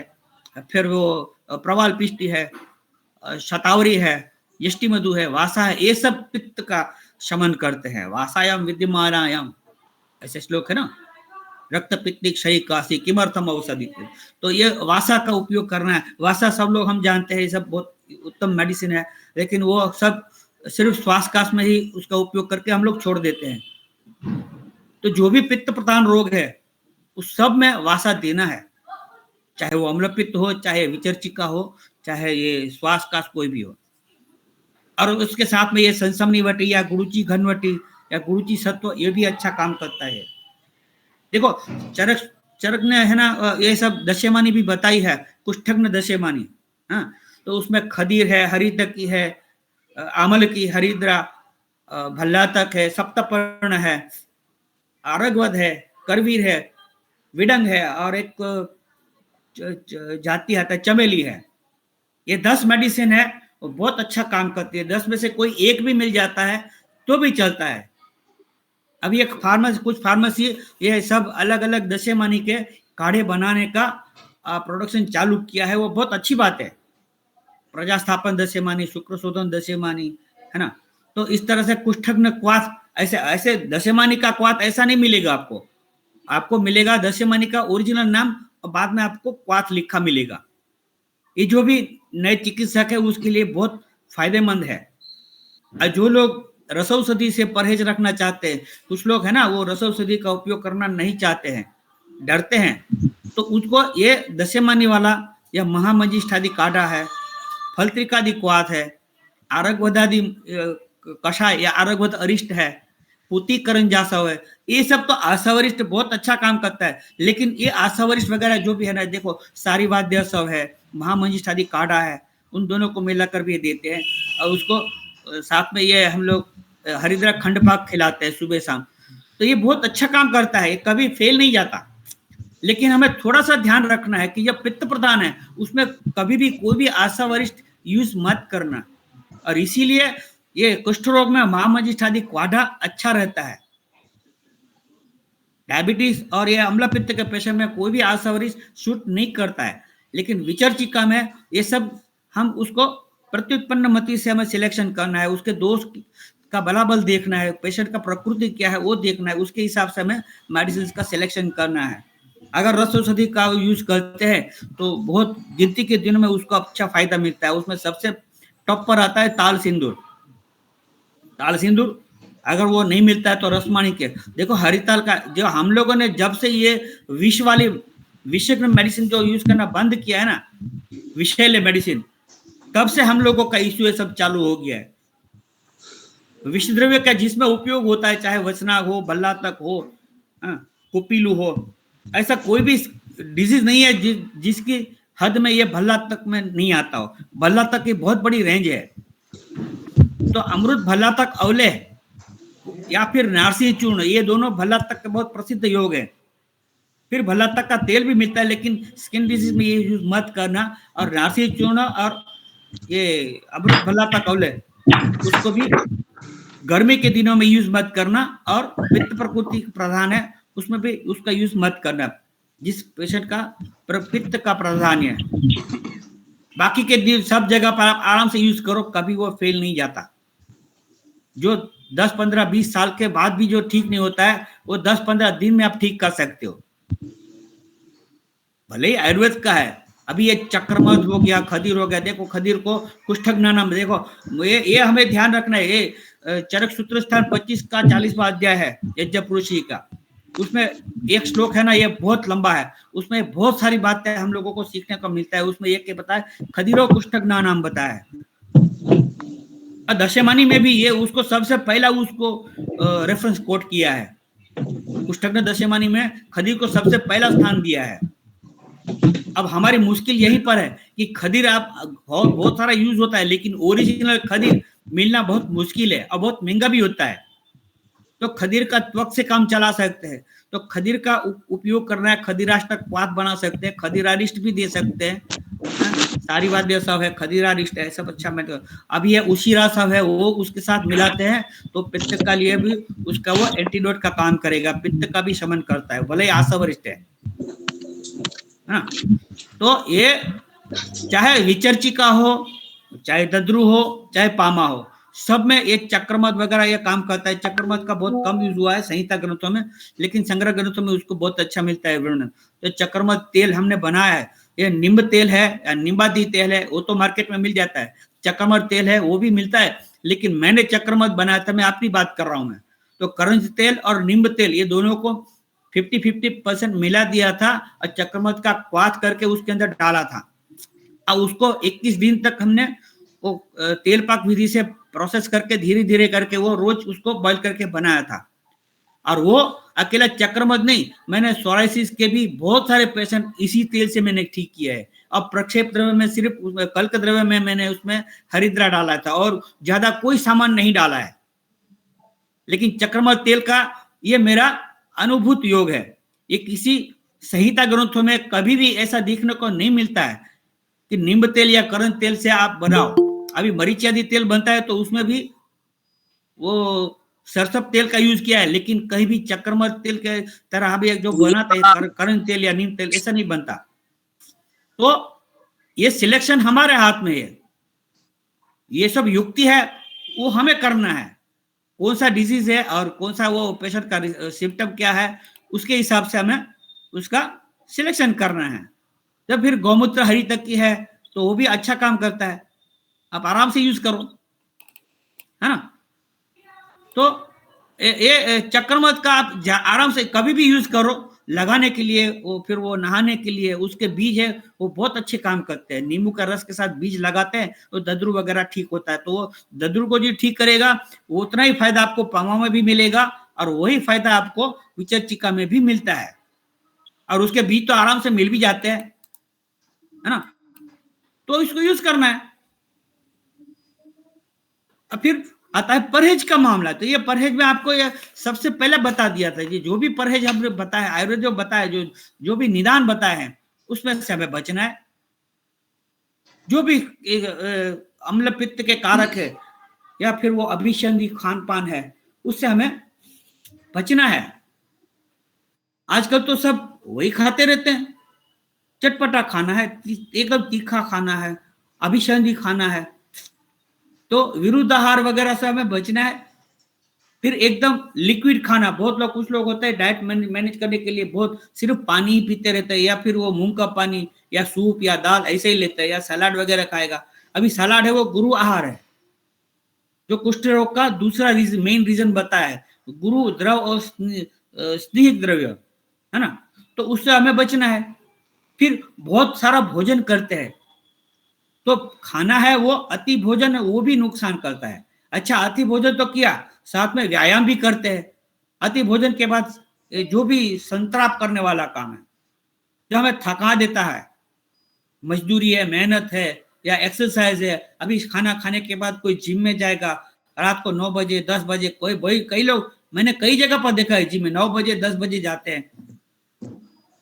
फिर वो प्रवाल पिष्टि है, शतावरी है, यष्टि मधु है, वासा है, ये सब पित्त का शमन करते हैं। वासायाम विद्यमानायाम ऐसे श्लोक है ना, रक्त पित्त क्षय काशी किमर्थम औषधि। तो ये वासा का उपयोग करना है। वासा सब लोग हम जानते हैं, ये सब बहुत उत्तम मेडिसिन है, लेकिन वो सब सिर्फ श्वासकाश में ही उसका उपयोग करके हम लोग छोड़ देते हैं। तो जो भी पित्त प्रधान रोग है उस सब में वासा देना है, चाहे वो अम्ल पित्त हो, चाहे विचर्चिका हो, चाहे ये श्वासकाश कोई भी हो। और उसके साथ में ये संसमनीवटी या गुरुची घनवटी या गुरुची सत्व ये भी अच्छा काम करता है। देखो चरक ने है ना ये सब दशेमानी भी बताई है, कुष्ठग्न दशेमानी। हाँ, तो उसमें खदीर है, हरितकी है, आमल की, हरिद्रा, भल्लातक है, सप्तपर्ण है, आरगवद है, करवीर है, विडंग है, और एक जाति आता है चमेली है। ये 10 मेडिसिन है, वो बहुत अच्छा काम करती है। 10 में से कोई एक भी मिल जाता है तो भी चलता है। अभी एक कुछ फार्मेसी ये सब अलग अलग दशेमानी के काढ़े बनाने का प्रोडक्शन चालू किया है, वो बहुत अच्छी बात है। प्रजास्थापन दशेमानी, शुक्र शोधन दशेमानी, है ना। तो इस तरह से कुष्ठग्न क्वाथ, ऐसे ऐसे दशेमानी का क्वाथ ऐसा नहीं मिलेगा आपको, आपको मिलेगा दशेमानी का ओरिजिनल नाम और बाद में आपको क्वाथ लिखा मिलेगा। ये जो भी नए चिकित्सक है उसके लिए बहुत फायदेमंद है। और जो लोग रसौषधि से परहेज रखना चाहते हैं, कुछ लोग है ना वो रसौषधि का उपयोग करना नहीं चाहते हैं, डरते हैं, तो उसको ये दशेमानी वाला या महामंजिष्ठादि काढ़ा है, फलत्रिकादि क्वाथ है, आरगवदादि कषाय या आरगवद अरिष्ट है, पुतीकरण जासव है, ये सब तो आशावरिष्ठ बहुत अच्छा काम करता है। लेकिन ये आशावरिष्ठ वगैरह जो भी है ना, देखो सारीवाद्य सब है, महामंजिष्ठादि काढ़ा है, उन दोनों को मिलाकर भी देते हैं। और उसको साथ में ये हम लोग हरिद्रा खंड पाक खिलाते हैं सुबह शाम। तो ये बहुत अच्छा काम करता है, ये कभी फेल नहीं जाता। लेकिन हमें थोड़ा सा ध्यान रखना है कि जब पित्त प्रधान है उसमें कभी भी कोई भी आशावरिष्ठ यूज मत करना। और इसीलिए ये कुष्ठ रोग में महामंजिष्ठादि काढ़ा अच्छा रहता है। डायबिटीज और ये अम्ल पित्त के पेशेंट में कोई भी आशावरिष्ठ शूट नहीं करता है। लेकिन विचर्चिका में ये सब हम उसको प्रत्युत्पन्न मति से हमें सिलेक्शन करना है, उसके दोष का बलाबल देखना है, पेशेंट का प्रकृति क्या है वो देखना है, उसके हिसाब से हमें मेडिसिन का सिलेक्शन करना है। अगर रस औषधि का यूज करते हैं तो बहुत गिनती के दिनों में उसको अच्छा फायदा मिलता है। उसमें सबसे टॉप पर आता है ताल सिंदूर। ताल सिंदूर अगर वो नहीं मिलता है तो रसमाणी के देखो, हरिताल का जो हम लोगों ने जब से ये विष वाली विषय मेडिसिन जो यूज करना बंद किया है ना, विषैले मेडिसिन, तब से हम लोगों का इश्यू ये सब चालू हो गया है। विष द्रव्य का जिसमें उपयोग होता है, चाहे वचनाग हो, बल्लातक हो, कुपीलू हो, ऐसा कोई भी डिजीज नहीं है जिसकी हद में ये भल्ला तक में नहीं आता हो। भल्ला तक की बहुत बड़ी रेंज है। तो अमृत भल्ला तक अवले या फिर नारसी चूर्ण, ये दोनों भल्ला तक के बहुत प्रसिद्ध योग है। फिर भल्ला तक का तेल भी मिलता है, लेकिन स्किन डिजीज में ये यूज मत करना। और नारसी चूर्ण और ये अमृत भल्ला तक अवले उसको भी गर्मी के दिनों में यूज मत करना। और पित्त प्रकृति प्रधान है उसमें भी उसका यूज मत करना, जिस पेशेंट का पित्त का प्राधान्य है। बाकी के दिन सब जगह पर आप आराम से यूज करो, कभी वो फेल नहीं जाता। जो 10, 15, 20 साल के बाद भी जो ठीक नहीं होता है वो 10, 15 दिन में आप ठीक कर सकते हो। भले ही आयुर्वेद का है, अभी ये चक्रमद हो गया, खदीर हो गया, देखो खदीर को कुष्ठज्ञानम, देखो ये हमें ध्यान रखना है। ये चरक सूत्र स्थान 25 का 40वां अध्याय है यज्ञ पुरुषी का, उसमें एक श्लोक है ना, ये बहुत लंबा है, उसमें बहुत सारी बातें हम लोगों को सीखने को मिलता है। उसमें एक बताया खदीरो कुष्ठज्ञानम बताया है। दशमानी में भी ये उसको सबसे पहला उसको रेफरेंस कोट किया है। कुष्ठज्ञ दशमानी में खदीर को सबसे पहला स्थान दिया है। अब हमारी मुश्किल यहीं पर है कि खदीर आप बहुत सारा यूज होता है, लेकिन ओरिजिनल खदीर मिलना बहुत मुश्किल है और बहुत महंगा भी होता है। तो खदीर का त्वक से काम चला सकते हैं, तो खदीर का उपयोग करना है। खदीराष्टक पात बना सकते हैं, खदीरारिष्ट भी दे सकते हैं। सारी बात ये सब है, खदीरारिष्ट है सब। अच्छा, मैं तो अभी ये उशीरा सब है वो उसके साथ मिलाते हैं तो पित्त का लिए भी उसका वो एंटीडोट का काम करेगा, पित्त का भी शमन करता है, भले ही आसवरिष्ट है ना। तो ये चाहे विचर्चिका हो, चाहे दद्रु हो, चाहे पामा हो, सब में एक चक्रमद वगैरह ये काम करता है। चक्रमद का बहुत कम यूज हुआ है संहिता ग्रंथों में, लेकिन संग्रह ग्रंथों में उसको बहुत अच्छा मिलता है वर्णन। तो चक्रमद तेल हमने बनाया है, ये निम्ब तेल है या निम्बादी तेल है, वो तो मार्केट में मिल जाता है। चक्रमद तेल है वो भी मिलता है, लेकिन मैंने चक्रमद बनाया था, मैं अपनी बात कर रहा हूं मैं। तो करंज तेल और निम्ब तेल ये दोनों को 50-50% मिला दिया था और चक्रमद का क्वाथ करके उसके अंदर डाला था। अब उसको 21 दिन तक हमने वो तेल पाक विधि से प्रोसेस करके धीरे धीरे करके वो रोज उसको बॉइल करके बनाया था। और वो अकेला चक्रमद नहीं, मैंने सोराइसिस के भी बहुत सारे पेशेंट इसी तेल से मैंने ठीक किया है। अब प्रक्षेप द्रव्य में सिर्फ कल्क द्रव्य में मैंने उसमें हरिद्रा डाला था और ज्यादा कोई सामान नहीं डाला है, लेकिन चक्रमद तेल का ये मेरा अनुभूत योग है। ये किसी संहिता ग्रंथों में कभी भी ऐसा देखने को नहीं मिलता है कि नींब तेल या करण तेल से आप बनाओ। अभी मरीच आदि तेल बनता है तो उसमें भी वो सरसप तेल का यूज किया है, लेकिन कहीं भी चक्रमद तेल के तरह अभी जो बनाते हैं करण तेल या नीम तेल, ऐसा नहीं बनता। तो ये सिलेक्शन हमारे हाथ में है, ये सब युक्ति है वो हमें करना है। कौन सा डिजीज है और कौन सा वो पेशेंट का सिम्टम क्या है, उसके हिसाब से हमें उसका सिलेक्शन करना है। जब फिर गौमूत्र हरी तक की है तो वो भी अच्छा काम करता है, आप आराम से यूज करो, है ना। तो ये चक्रमद का आप आराम से कभी भी यूज करो, लगाने के लिए, वो फिर वो नहाने के लिए, उसके बीज है वो बहुत अच्छे काम करते हैं। नींबू का रस के साथ बीज लगाते हैं तो दद्रु वगैरह ठीक होता है। तो वो दद्रु को जो ठीक करेगा वो उतना ही फायदा आपको पामा में भी मिलेगा और वही फायदा आपको विचर्चिका में भी मिलता है, और उसके बीज तो आराम से मिल भी जाते हैं, है ना। तो इसको यूज करना है। अब फिर आता है परहेज का मामला। तो ये परहेज में आपको ये सबसे पहले बता दिया था, ये जो भी परहेज हमने बताया, आयुर्वेद जो बताया, जो भी निदान बताए हैं उसमें से हमें बचना है। जो भी अम्ल पित्त के कारक है या फिर वो अभिसंधि खान पान है उससे हमें बचना है। आजकल तो सब वही खाते रहते हैं, चटपटा खाना है, एकदम तीखा खाना है, अभिसंधि खाना है, तो विरुद्ध आहार वगैरह से हमें बचना है। फिर एकदम लिक्विड खाना, बहुत लोग, कुछ लोग होते हैं डाइट मैनेज करने के लिए बहुत सिर्फ पानी ही पीते रहते हैं, या फिर वो मूंग का पानी या सूप या दाल ऐसे ही लेते हैं, या सलाद वगैरह खाएगा। अभी सलाद है वो गुरु आहार है, जो कुष्ठ रोग का दूसरा मेन रीजन बताया है, गुरु द्रव और स्नेहित द्रव्य, है ना। तो उससे हमें बचना है। फिर बहुत सारा भोजन करते हैं, तो खाना है वो अति भोजन है वो भी नुकसान करता है। अच्छा, अति भोजन तो किया, साथ में व्यायाम भी करते हैं। अति भोजन के बाद जो भी संतराप करने वाला काम है, जो हमें थका देता है, मजदूरी है, मेहनत है या एक्सरसाइज है। अभी खाना खाने के बाद कोई जिम में जाएगा रात को 9 बजे 10 बजे, कोई कई लोग मैंने कई जगह पर देखा है जिम में 9 बजे 10 बजे जाते हैं,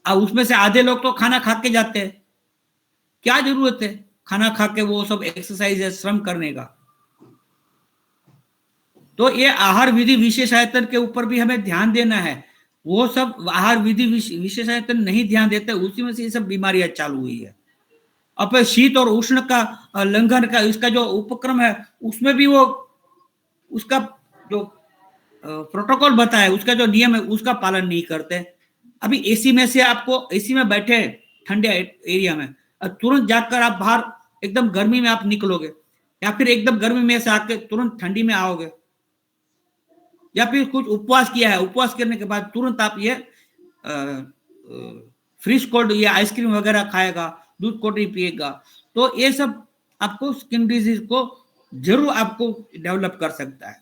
और उसमें से आधे लोग तो खाना खा के जाते हैं। क्या जरूरत है खाना खा के वो सब एक्सरसाइज है श्रम करने का। तो ये आहार विधि विशेषायतन के ऊपर भी हमें ध्यान देना है। वो सब आहार विधि विशेषायतन नहीं ध्यान देते, उसी में से ये सब बीमारियां चालू हुई है। अब शीत और उष्ण का लंघन का इसका जो उपक्रम है उसमें भी वो उसका जो प्रोटोकॉल बताया, उसका जो नियम है उसका पालन नहीं करते। अभी एसी में से आपको, एसी में बैठे ठंडे एरिया में, और तुरंत जाकर आप बाहर एकदम गर्मी में आप निकलोगे, या फिर एकदम गर्मी में से आके तुरंत ठंडी में आओगे, या फिर कुछ उपवास किया है, उपवास करने के बाद तुरंत आप ये फ्रीज कोल्ड या आइसक्रीम वगैरह खाएगा, दूध कोल्ड ड्रिंक पिएगा, तो ये सब आपको स्किन डिजीज को जरूर आपको डेवलप कर सकता है।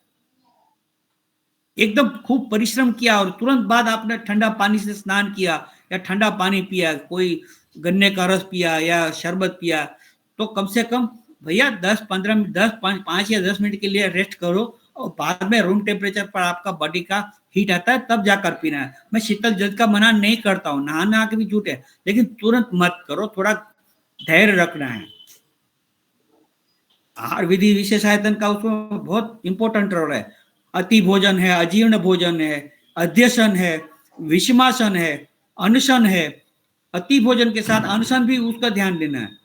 एकदम खूब परिश्रम किया और तुरंत बाद आपने ठंडा पानी से स्नान किया या ठंडा पानी पिया, कोई गन्ने का रस पिया या शरबत पिया, तो कम से कम भैया 5 या 10 मिनट के लिए रेस्ट करो, और बाद में रूम टेम्परेचर पर आपका बॉडी का हीट आता है तब जाकर पीना है। मैं शीतल जल का मना नहीं करता हूँ, नहाना के भी झूठ है, लेकिन तुरंत मत करो, थोड़ा धैर्य रखना है। आहार विधि विशेष आयतन का उसमें बहुत इंपॉर्टेंट रोल है। अति भोजन है, अजीर्ण भोजन है, अध्यसन है, विषमासन है, अनशन है। अति भोजन के साथ अनशन भी उसका ध्यान देना है।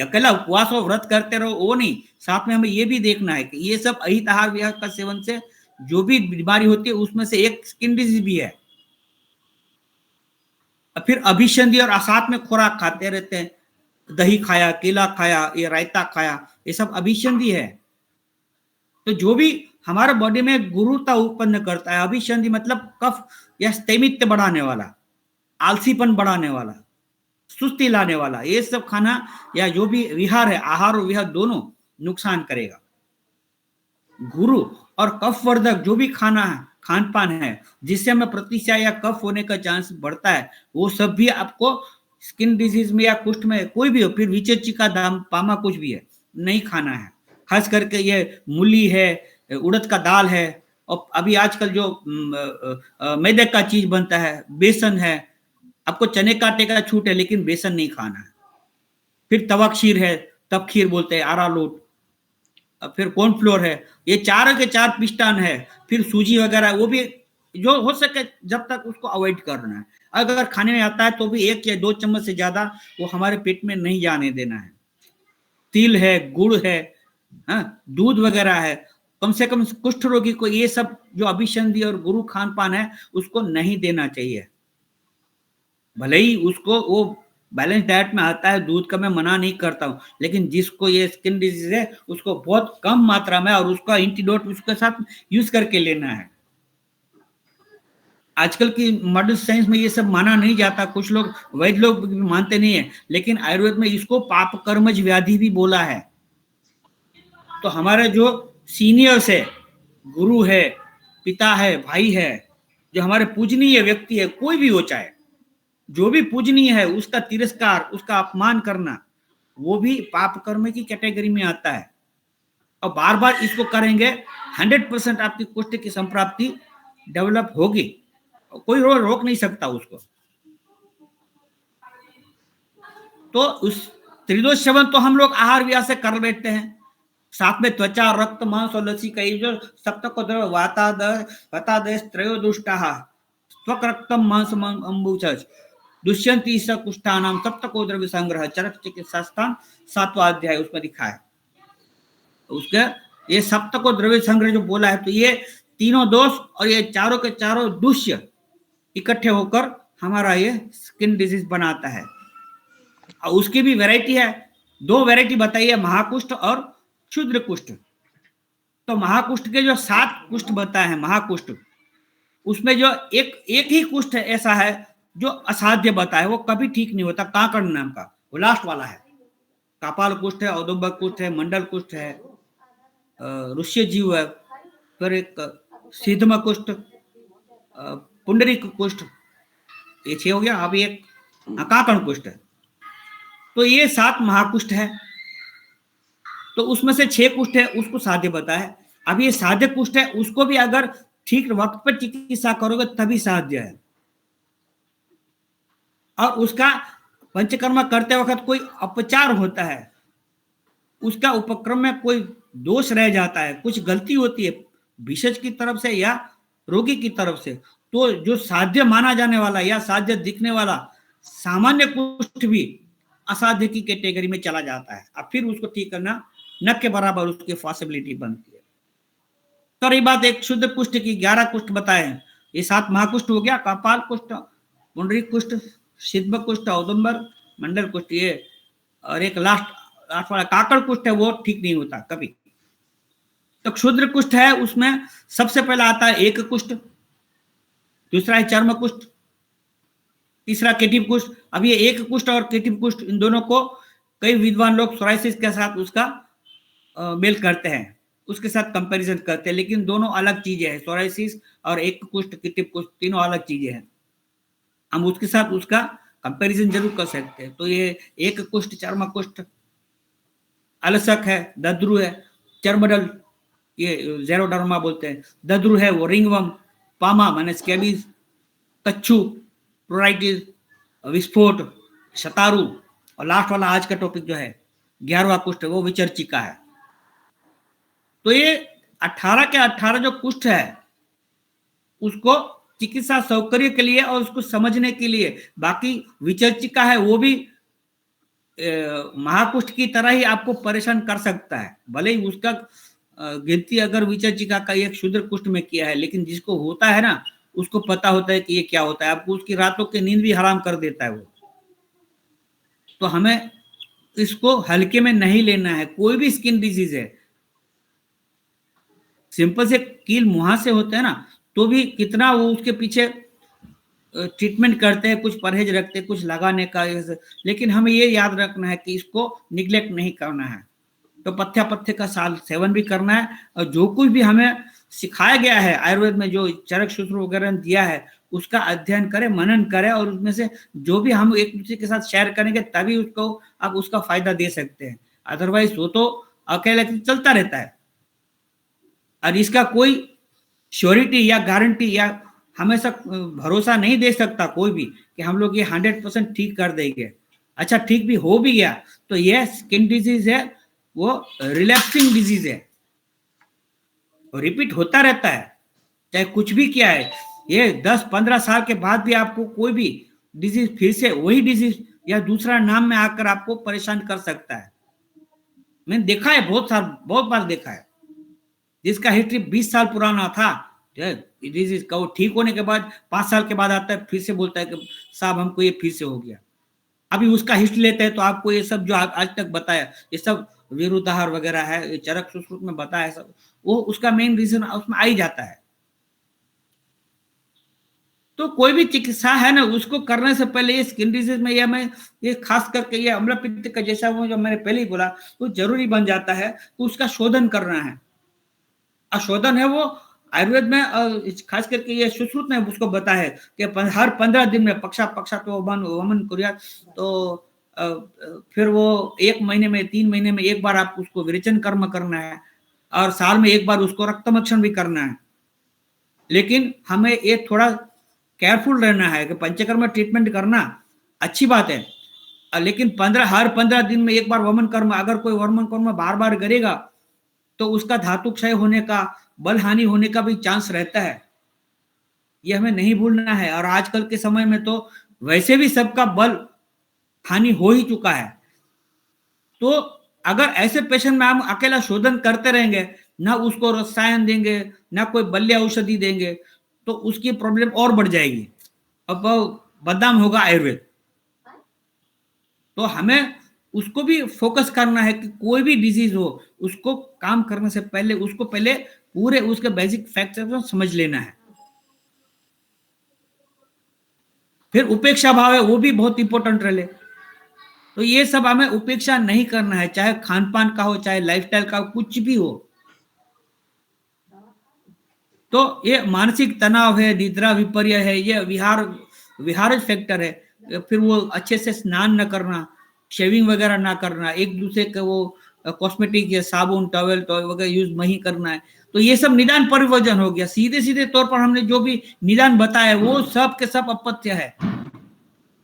अकेला उपवास और व्रत करते रहो वो नहीं, साथ में हमें ये भी देखना है कि ये सब अहित आहार विहार का सेवन से जो भी बीमारी होती है उसमें से एक स्किन डिजीज भी है। फिर अभिसंधि और साथ में खुराक खाते रहते हैं, दही खाया, केला खाया, ये रायता खाया, ये सब अभिसंधि है। तो जो भी हमारे बॉडी में गुरुता उत्पन्न करता है, अभिसंधि मतलब कफ या स्थैमित्य बढ़ाने वाला, आलसीपन बढ़ाने वाला, सुस्ती लाने वाला, ये सब खाना या जो भी विहार है, आहार और विहार दोनों नुकसान करेगा। गुरु और कफवर्धक जो भी खाना है, खान पान है, जिससे हमें प्रतिशा या कफ होने का चांस बढ़ता है, वो सब भी आपको स्किन डिजीज में या कुष्ठ में कोई भी हो, फिर विचेचिका दाम पामा कुछ भी है, नहीं खाना है। खास करके ये मूली है, उड़द का दाल है, और अभी आजकल जो मैदे का चीज बनता है, बेसन है, आपको चने का आटे का छूट है, लेकिन बेसन नहीं खाना है। फिर तवा खीर है, तब खीर बोलते हैं, आरालोट, फिर कॉर्नफ्लोर है, ये चार के चार पिस्टान है, फिर सूजी वगैरह, वो भी जो हो सके जब तक उसको अवॉइड करना है। अगर खाने में आता है तो भी 1 या 2 चम्मच से ज्यादा वो हमारे पेट में नहीं जाने देना है। तिल है, गुड़ है, दूध वगैरह है, कम से कम कुष्ठ रोगी को ये सब जो अभिसंधि और गुरु खान पान है उसको नहीं देना चाहिए। भले ही उसको वो बैलेंस डाइट में आता है, दूध का मैं मना नहीं करता हूँ, लेकिन जिसको ये स्किन डिजीज है उसको बहुत कम मात्रा में और उसका एंटीडोट उसके साथ यूज करके लेना है। आजकल की मॉडर्न साइंस में ये सब माना नहीं जाता, कुछ लोग वैद्य लोग मानते नहीं है, लेकिन आयुर्वेद में इसको पाप कर्मज व्याधि भी बोला है। तो हमारे जो सीनियर्स है, गुरु है, पिता है, भाई है, जो हमारे पूजनीय व्यक्ति है, कोई भी हो, चाहे जो भी पूजनीय है, उसका तिरस्कार, उसका अपमान करना, वो भी पाप कर्म की कैटेगरी में आता है। और बार बार इसको करेंगे 100% आपकी कुष्ठ की संप्राप्ति डेवलप होगी, कोई रोक नहीं सकता उसको। तो उस त्रिदोष सेवन तो हम लोग आहार विहार से कर बैठते हैं, साथ में त्वचा, रक्त, मांस और लसी का ये जो सप्तको द्रव्य वातादय त्रयोदुष्टाः त्वक रक्तम मांस अंबुचज दुष्यंती स कुष्ठानाम सप्तको द्रव्य संग्रह चरक चिकित्सा स्थान 7वां अध्याय उसमें दिखा है। उसके ये सप्तको द्रव्य संग्रह जो बोला है, तो ये तीनों दोष और ये चारों के चारों दुष्य इकट्ठे होकर हमारा ये स्किन डिजीज बनाता है। और उसकी भी वैरायटी है, 2 वैरायटी बताई है, महाकुष्ठ और क्षुद्र कुष्ठ। तो महाकुष्ठ के जो 7 कुष्ठ बताए हैं, महाकुष्ठ, उसमें जो एक ही कुष्ठ ऐसा है जो असाध्य बताया, वो कभी ठीक नहीं होता, काकड़ नाम का, वो लास्ट वाला है। कपाल कुष्ठ है, औदुंबर कुष्ठ है, मंडल कुष्ठ है, ऋष्य जीव है, फिर एक सिद्धम कुष्ठ, पुंडरीक कुष्ठ, ये 6 हो गया। अभी एक काकड़ कुष्ठ है। तो ये 7 महाकुष्ठ है। तो उसमें से 6 कुष्ठ है उसको साध्य बताया। अब ये साध्य कुष्ठ है, उसको भी अगर ठीक वक्त पर चिकित्सा करोगे तभी साध्य है। और उसका पंचकर्मा करते वक्त कोई अपचार होता है, उसका उपक्रम में कोई दोष रह जाता है, कुछ गलती होती है भिषज की तरफ से या रोगी की तरफ से, तो जो साध्य माना जाने वाला या साध्य दिखने वाला सामान्य कुष्ठ भी असाध्य की कैटेगरी में चला जाता है। अब फिर उसको ठीक करना न के बराबर उसकी पॉसिबिलिटी बनती है। तो रही बात एक शुद्ध कुष्ठ की, 11 कुष्ठ बताए, ये 7 महाकुष्ठ हो गया, कपाल कुष्ठ, पुंडरीक कुष्ठ, सिद्धम कुष्ठ, औदुंबर, मंडल कुष्ठ ये, और एक लास्ट लास्ट वाला काकड़ कुष्ठ है, वो ठीक नहीं होता कभी। तो क्षुद्र कुष्ठ है, उसमें सबसे पहला आता है एक कुष्ठ, दूसरा है चर्म कुष्ठ, तीसरा केटिव कुष्ठ। अब ये एक कुष्ठ और केटिव कुष्ठ, इन दोनों को कई विद्वान लोग सोराइसिस के साथ उसका मेल करते हैं, उसके साथ कंपैरिजन करते हैं, लेकिन दोनों अलग चीजें हैं। सोराइसिस और एक कुष्ठ, केटिव कुष्ठ, तीनों अलग चीजें हैं। हम उसके साथ उसका कंपैरिजन जरूर कर सकते हैं। तो ये एक कुष्ठ, चर्म कुष्ठ, अलसक है, दद्रु है, चर्मडल ये जेरोडर्मा बोलते हैं, दद्रु है वो रिंगवर्म, पामा माने स्कैबीज, कच्छू प्रोराइटिस, विस्फोट, शतारू, और लास्ट वाला आज का टॉपिक जो है 11वां कुष्ठ, वो विचर्चिका है। तो ये 18 के 18 जो कुष्ठ है, उसको चिकित्सा सौकर्य के लिए और उसको समझने के लिए, बाकी विचर्चिका है वो भी महाकुष्ठ की तरह ही आपको परेशान कर सकता है, भले ही उसका गिनती अगर विचर्चिका का एक क्षुद्र कुष्ठ में किया है, लेकिन जिसको होता है ना, उसको पता होता है कि ये क्या होता है, आपको उसकी रातों की नींद भी हराम कर देता है वो। तो हमें इसको हल्के में नहीं लेना है। कोई भी स्किन डिजीज है, सिंपल से कील मुहां से होते हैं ना, तो भी कितना वो उसके पीछे ट्रीटमेंट करते हैं, कुछ परहेज रखते हैं, कुछ लगाने का, लेकिन हमें ये याद रखना है कि इसको निग्लेक्ट नहीं करना है। तो पथ्य का सेवन भी करना है, और जो कुछ भी हमें सिखाया गया है आयुर्वेद में, जो चरक सूत्र वगैरह दिया है, उसका अध्ययन करें, मनन करें, और उसमें से जो भी हम एक दूसरे के साथ शेयर करेंगे तभी उसको आप उसका फायदा दे सकते हैं। अदरवाइज वो तो अकेले चलता रहता है, और इसका कोई श्योरिटी या गारंटी या हमेशा भरोसा नहीं दे सकता कोई भी कि हम लोग ये 100% ठीक कर देंगे। अच्छा, ठीक भी हो भी गया तो ये स्किन डिजीज है, वो रिलैप्सिंग डिजीज है, रिपीट होता रहता है, चाहे कुछ भी किया है। ये 10-15 साल के बाद भी आपको कोई भी डिजीज फिर से वही डिजीज या दूसरा नाम में आकर आपको परेशान कर सकता है। मैंने देखा है, बहुत बार देखा है, जिसका हिस्ट्री 20 साल पुराना था, डिजीज का वो ठीक होने के बाद 5 साल के बाद आता है, फिर से बोलता है कि साहब हमको ये फिर से हो गया। अभी उसका हिस्ट्री लेते हैं तो आपको ये सब जो आज तक बताया, ये सब विरुद्धाहार वगैरह है, चरक सुश्रुत में बताया सब, वो उसका मेन रीजन उसमें आ ही जाता है। तो कोई भी चिकित्सा है ना, उसको करने से पहले ये स्किन डिजीज में ये खास करके ये अम्ल पित्त का जैसा वो जो मैंने पहले ही बोला, वो जरूरी बन जाता है, तो उसका शोधन करना है। शोधन है वो आयुर्वेद में खास करके ये सुश्रुत ने उसको बताया है कि हर 15 दिन में पक्षा तो वमन कुर्या, तो फिर वो 1 महीने में 3 महीने में एक बार आप उसको विरेचन कर्म करना है, और साल में एक बार उसको रक्तमक्षण भी करना है। लेकिन हमें ये थोड़ा केयरफुल रहना है कि पंचकर्म ट्रीटमेंट करना अच्छी बात है, लेकिन हर 15 दिन में एक बार वमन कर्म, अगर कोई वमन कर्म बार बार करेगा तो उसका धातु क्षय होने का, बल हानि होने का भी चांस रहता है, ये हमें नहीं भूलना है। और आजकल के समय में तो वैसे भी सबका बल हानि हो ही चुका है। तो अगर ऐसे पेशेंट में हम अकेला शोधन करते रहेंगे, ना उसको रसायन देंगे, ना कोई बल्य औषधि देंगे, तो उसकी प्रॉब्लम और बढ़ जाएगी, अब बदनाम होगा आयुर्वेद। तो हमें उसको भी फोकस करना है कि कोई भी डिजीज हो, उसको काम करने से पहले उसको पहले पूरे उसके बेसिक फैक्टर को समझ लेना है। फिर उपेक्षा भाव है, वो भी बहुत इंपॉर्टेंट रहे। तो ये सब हमें उपेक्षा नहीं करना है, चाहे खान पान का हो, चाहे लाइफस्टाइल का हो, कुछ भी हो। तो ये मानसिक तनाव है, निद्रा विपर्य है, ये विहार फैक्टर है। फिर वो अच्छे से स्नान न करना, शेविंग वगैरह ना करना, एक दूसरे के वो कॉस्मेटिक या साबुन टॉवेल वगैरह यूज नहीं करना है, तो ये सब निदान परिवर्जन हो गया। सीधे तौर पर हमने जो भी निदान बताया वो सब के सब अपथ्य है।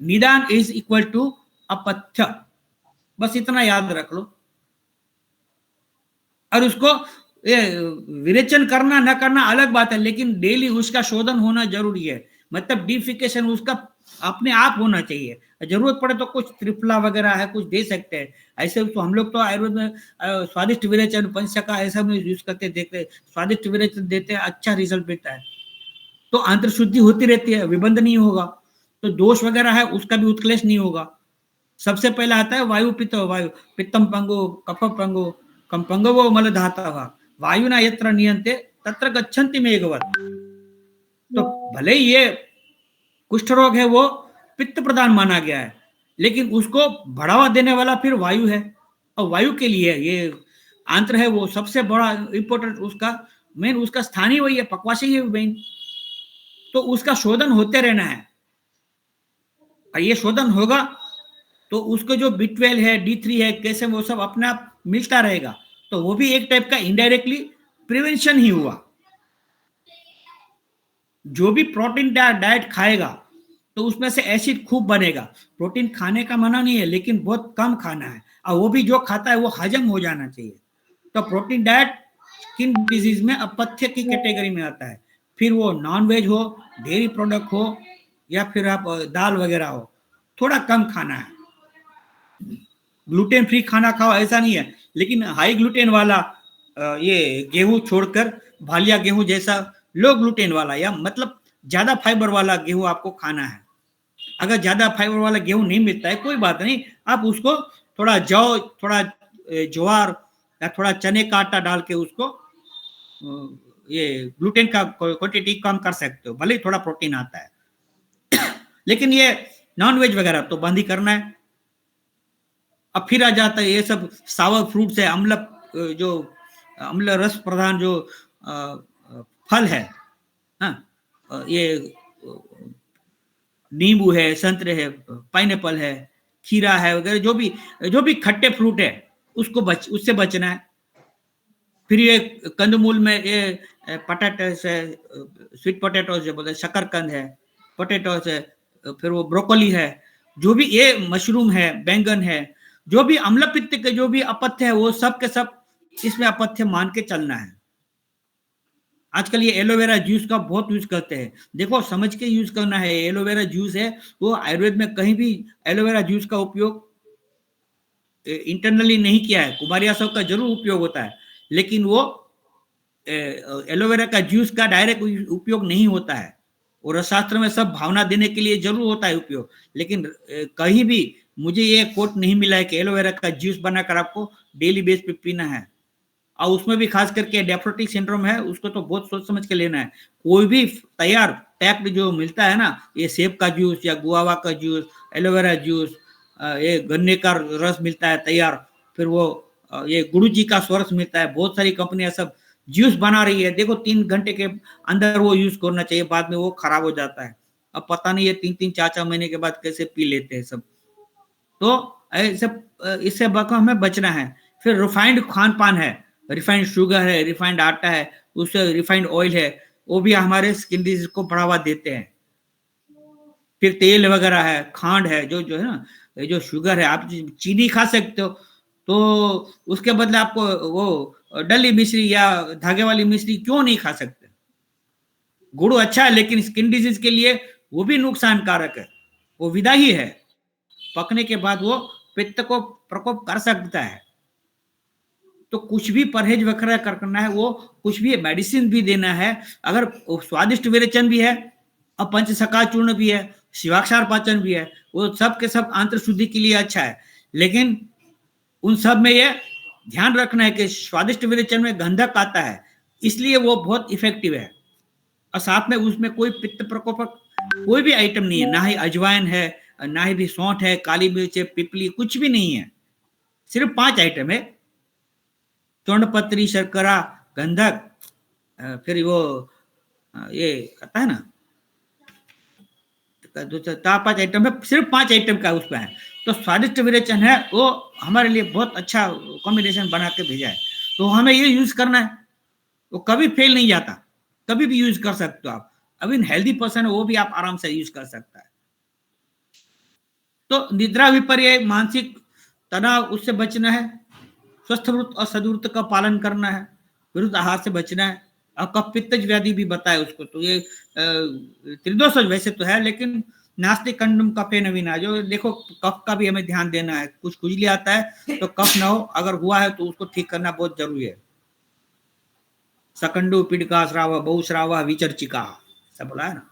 निदान इज इक्वल टू अपथ्य, बस इतना याद रख लो। और उसको विरेचन करना ना करना अलग बात है, लेकिन डेली उसका शोधन होना जरूरी है, मतलब डिफिकेशन उसका अपने आप होना चाहिए। जरूरत पड़े तो कुछ त्रिफला वगैरह है, कुछ दे सकते हैं। ऐसे तो हम लोग तो आयुर्वेद में स्वादिष्ट विरेचन, पंचका ऐसा में यूज करते देखते, स्वादिष्ट विरेचन देते हैं, अच्छा रिजल्ट मिलता है। तो आंतर शुद्धि होती रहती है, विबंध नहीं होगा, तो दोष वगैरह है उसका भी उत्क्लेश नहीं होगा। सबसे पहला आता है वायु पित्त, वायु पित्तम पंगु कफ पंगु कम पंगवो मल धातव वायुना यत्र नियंते तत्र गच्छन्ति मेघवत। तो भले ही ये कुष्ठ रोग है वो पित्त प्रधान माना गया है, लेकिन उसको बढ़ावा देने वाला फिर वायु है, और वायु के लिए ये आंत्र है वो सबसे बड़ा इंपॉर्टेंट, उसका मेन उसका स्थान ही वही है, पक्वाशय है मेन। तो उसका शोधन होते रहना है, और ये शोधन होगा तो उसको जो B12 है, D3 है, कैल्शियम, वो सब अपने आप मिलता रहेगा। तो वो भी एक टाइप का इनडायरेक्टली प्रिवेंशन ही हुआ। जो भी प्रोटीन डाइट खाएगा तो उसमें से एसिड खूब बनेगा। प्रोटीन खाने का मना नहीं है, लेकिन बहुत कम खाना है, और वो भी जो खाता है वो हजम हो जाना चाहिए। तो प्रोटीन डाइट स्किन डिजीज में अपथ्य की कैटेगरी में आता है। फिर वो नॉन वेज हो, डेयरी प्रोडक्ट हो, या फिर आप दाल वगैरह हो, थोड़ा कम खाना है। ग्लूटेन फ्री खाना खाओ ऐसा नहीं है, लेकिन हाई ग्लूटेन वाला ये गेहूं छोड़कर भालिया गेहूं जैसा लो ग्लूटेन वाला, या मतलब ज्यादा फाइबर वाला गेहूं आपको खाना है। अगर ज्यादा फाइबर वाला गेहूं नहीं मिलता है कोई बात नहीं, आप उसको थोड़ा जौ, थोड़ा ज्वार या थोड़ा चने का आटा डाल के उसको ये ग्लूटेन का क्वांटिटी कम कर सकते हो, भले ही थोड़ा प्रोटीन आता है। लेकिन ये नॉन वेज वगैरह तो बंद ही करना है। अब फिर आ जाता है ये सब सावर फ्रूट्स है, अम्ल जो अम्ल रस प्रधान जो फल है, हाँ, ये नींबू है, संतरे है, पाइनएप्पल है, खीरा है वगैरह, जो भी खट्टे फ्रूट है उससे बचना है। फिर ये कंदमूल में ये पोटैटोस है, स्वीट पोटैटोस जो बोलते हैं, शकरकंद है, पोटैटोस है, फिर वो ब्रोकोली है, जो भी ये मशरूम है, बैंगन है, जो भी अम्ल पित्त के जो भी अपथ्य है वो सब के सब इसमें अपथ्य मान के चलना है। आजकल ये एलोवेरा जूस का बहुत यूज करते हैं, देखो समझ के यूज करना है। एलोवेरा जूस है वो आयुर्वेद में कहीं भी एलोवेरा जूस का उपयोग इंटरनली नहीं किया है। कुमारिया सब का जरूर उपयोग होता है, लेकिन वो एलोवेरा का जूस का डायरेक्ट उपयोग नहीं होता है। और रसशास्त्र में सब भावना देने के लिए जरूर होता है उपयोग, लेकिन कहीं भी मुझे ये कोट नहीं मिला है कि एलोवेरा का जूस बनाकर आपको डेली बेस पे पीना है। और उसमें भी खास करके डेफ्रोटिक सिंड्रोम है, उसको तो बहुत सोच समझ के लेना है। कोई भी तैयार पैक्ड जो मिलता है ना, ये सेब का जूस या गुआवा का जूस, एलोवेरा जूस, ये गन्ने का रस मिलता है तैयार, फिर वो ये गुरु जी का स्वरस मिलता है, बहुत सारी कंपनियां सब जूस बना रही है। देखो 3 घंटे के अंदर वो यूज करना चाहिए, बाद में वो खराब हो जाता है। अब पता नहीं ये 3-3 4-4 महीने के बाद कैसे पी लेते हैं सब। तो ऐसे इससे हमें बचना है। फिर रिफाइंड खान पान है, रिफाइंड शुगर है, रिफाइंड आटा है, उससे रिफाइंड ऑयल है, वो भी हमारे स्किन डिजीज को बढ़ावा देते हैं। फिर तेल वगैरह है, खांड है, जो जो है ना, जो शुगर है, आप चीनी खा सकते हो, तो उसके बदले आपको वो डली मिश्री या धागे वाली मिश्री क्यों नहीं खा सकते। गुड़ अच्छा है, लेकिन स्किन डिजीज के लिए वो भी नुकसानकारक है, वो विदा ही है। पकने के बाद वो पित्त को प्रकोप कर सकता है। तो कुछ भी परहेज वगैरह करना है, वो कुछ भी मेडिसिन भी देना है, अगर स्वादिष्ट विरेचन भी है और पंचसखा चूर्ण भी है, शिवाक्षार पाचन भी है, वो सब के सब आंतर शुद्धि के लिए अच्छा है। लेकिन उन सब में ये ध्यान रखना है कि स्वादिष्ट विरेचन में गंधक आता है, इसलिए वो बहुत इफेक्टिव है। और साथ में उसमें कोई पित्त प्रकोपक कोई भी आइटम नहीं है, ना ही अजवाइन है, ना ही भी सौंठ है, काली मिर्च है, पिपली, कुछ भी नहीं है। सिर्फ 5 आइटम है, चौंडपत्री, शर्करा, गंधक, फिर वो ये आता है ना, 4-5 आइटम है, सिर्फ 5 आइटम का उसमें है। तो स्वादिष्ट विरेचन है वो हमारे लिए बहुत अच्छा कॉम्बिनेशन बना के भेजा है, तो हमें ये यूज करना है। वो कभी फेल नहीं जाता, कभी भी यूज कर सकते हो आप। अभी हेल्दी पर्सन है वो भी आप आराम से यूज कर सकता है। तो निद्रा विपर्य, मानसिक तनाव, उससे बचना है। स्वस्थ वृत्त और सदवृत्त का पालन करना है, विरुद्ध आहार से बचना है। और कफ पित्तज व्याधि भी बताए उसको, तो ये त्रिदोष वैसे तो है, लेकिन नास्तिक कंडम कफे नवीना, जो देखो कफ का भी हमें ध्यान देना है। कुछ खुजली आता है तो कफ ना हो, अगर हुआ है तो उसको ठीक करना बहुत जरूरी है। सकंडु पीड़िका श्राव बहुश्राव विचर्चिका सब बोला है ना।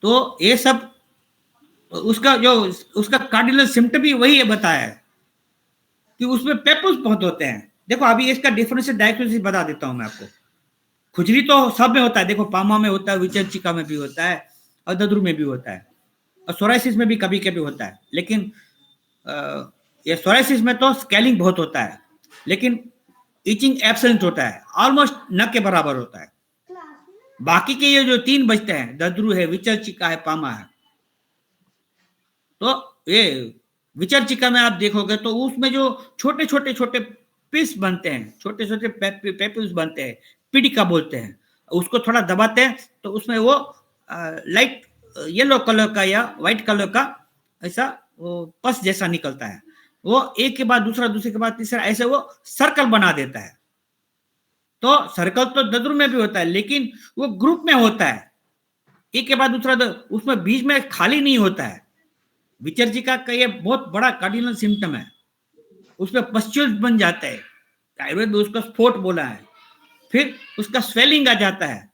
तो ये सब उसका जो उसका कार्डिनल सिम्टम भी वही है बताया है कि उसमें पेपुल्स बहुत होते हैं। देखो अभी इसका डिफरेंशियल डायग्नोसिस बता देता हूं मैं आपको। खुजली तो सब में होता है, देखो पामा में होता है, विचर्चिका में भी होता है, और ददरू में भी होता है, और सोराइसिस में भी कभी कभी होता है। लेकिन ये सोराइसिस में तो स्केलिंग बहुत होता है, लेकिन इचिंग एब्सेंट होता है, ऑलमोस्ट न के बराबर होता है। बाकी के ये जो तीन बचते हैं, ददरू है, विचर्चिका है, पामा है, तो ये विचर्चिका में आप देखोगे तो उसमें जो छोटे छोटे छोटे पीस बनते हैं, छोटे छोटे पेपिल्स बनते हैं, पिडिका बोलते हैं, उसको थोड़ा दबाते हैं तो उसमें वो लाइट येलो कलर का या व्हाइट कलर का ऐसा वो पस जैसा निकलता है। वो एक के बाद दूसरा, दूसरे के बाद तीसरा, ऐसे वो सर्कल बना देता है। तो सर्कल तो ददरू में भी होता है, लेकिन वो ग्रुप में होता है, एक के बाद दूसरा, उसमें बीच में खाली नहीं होता है। विचर्चिका का ये बहुत बड़ा कार्डिनल सिम्टम है, उसमें पस्ट्यूल्स बन जाता है, आयुर्वेद में उसका स्फोट बोला है। फिर उसका स्वेलिंग आ जाता है,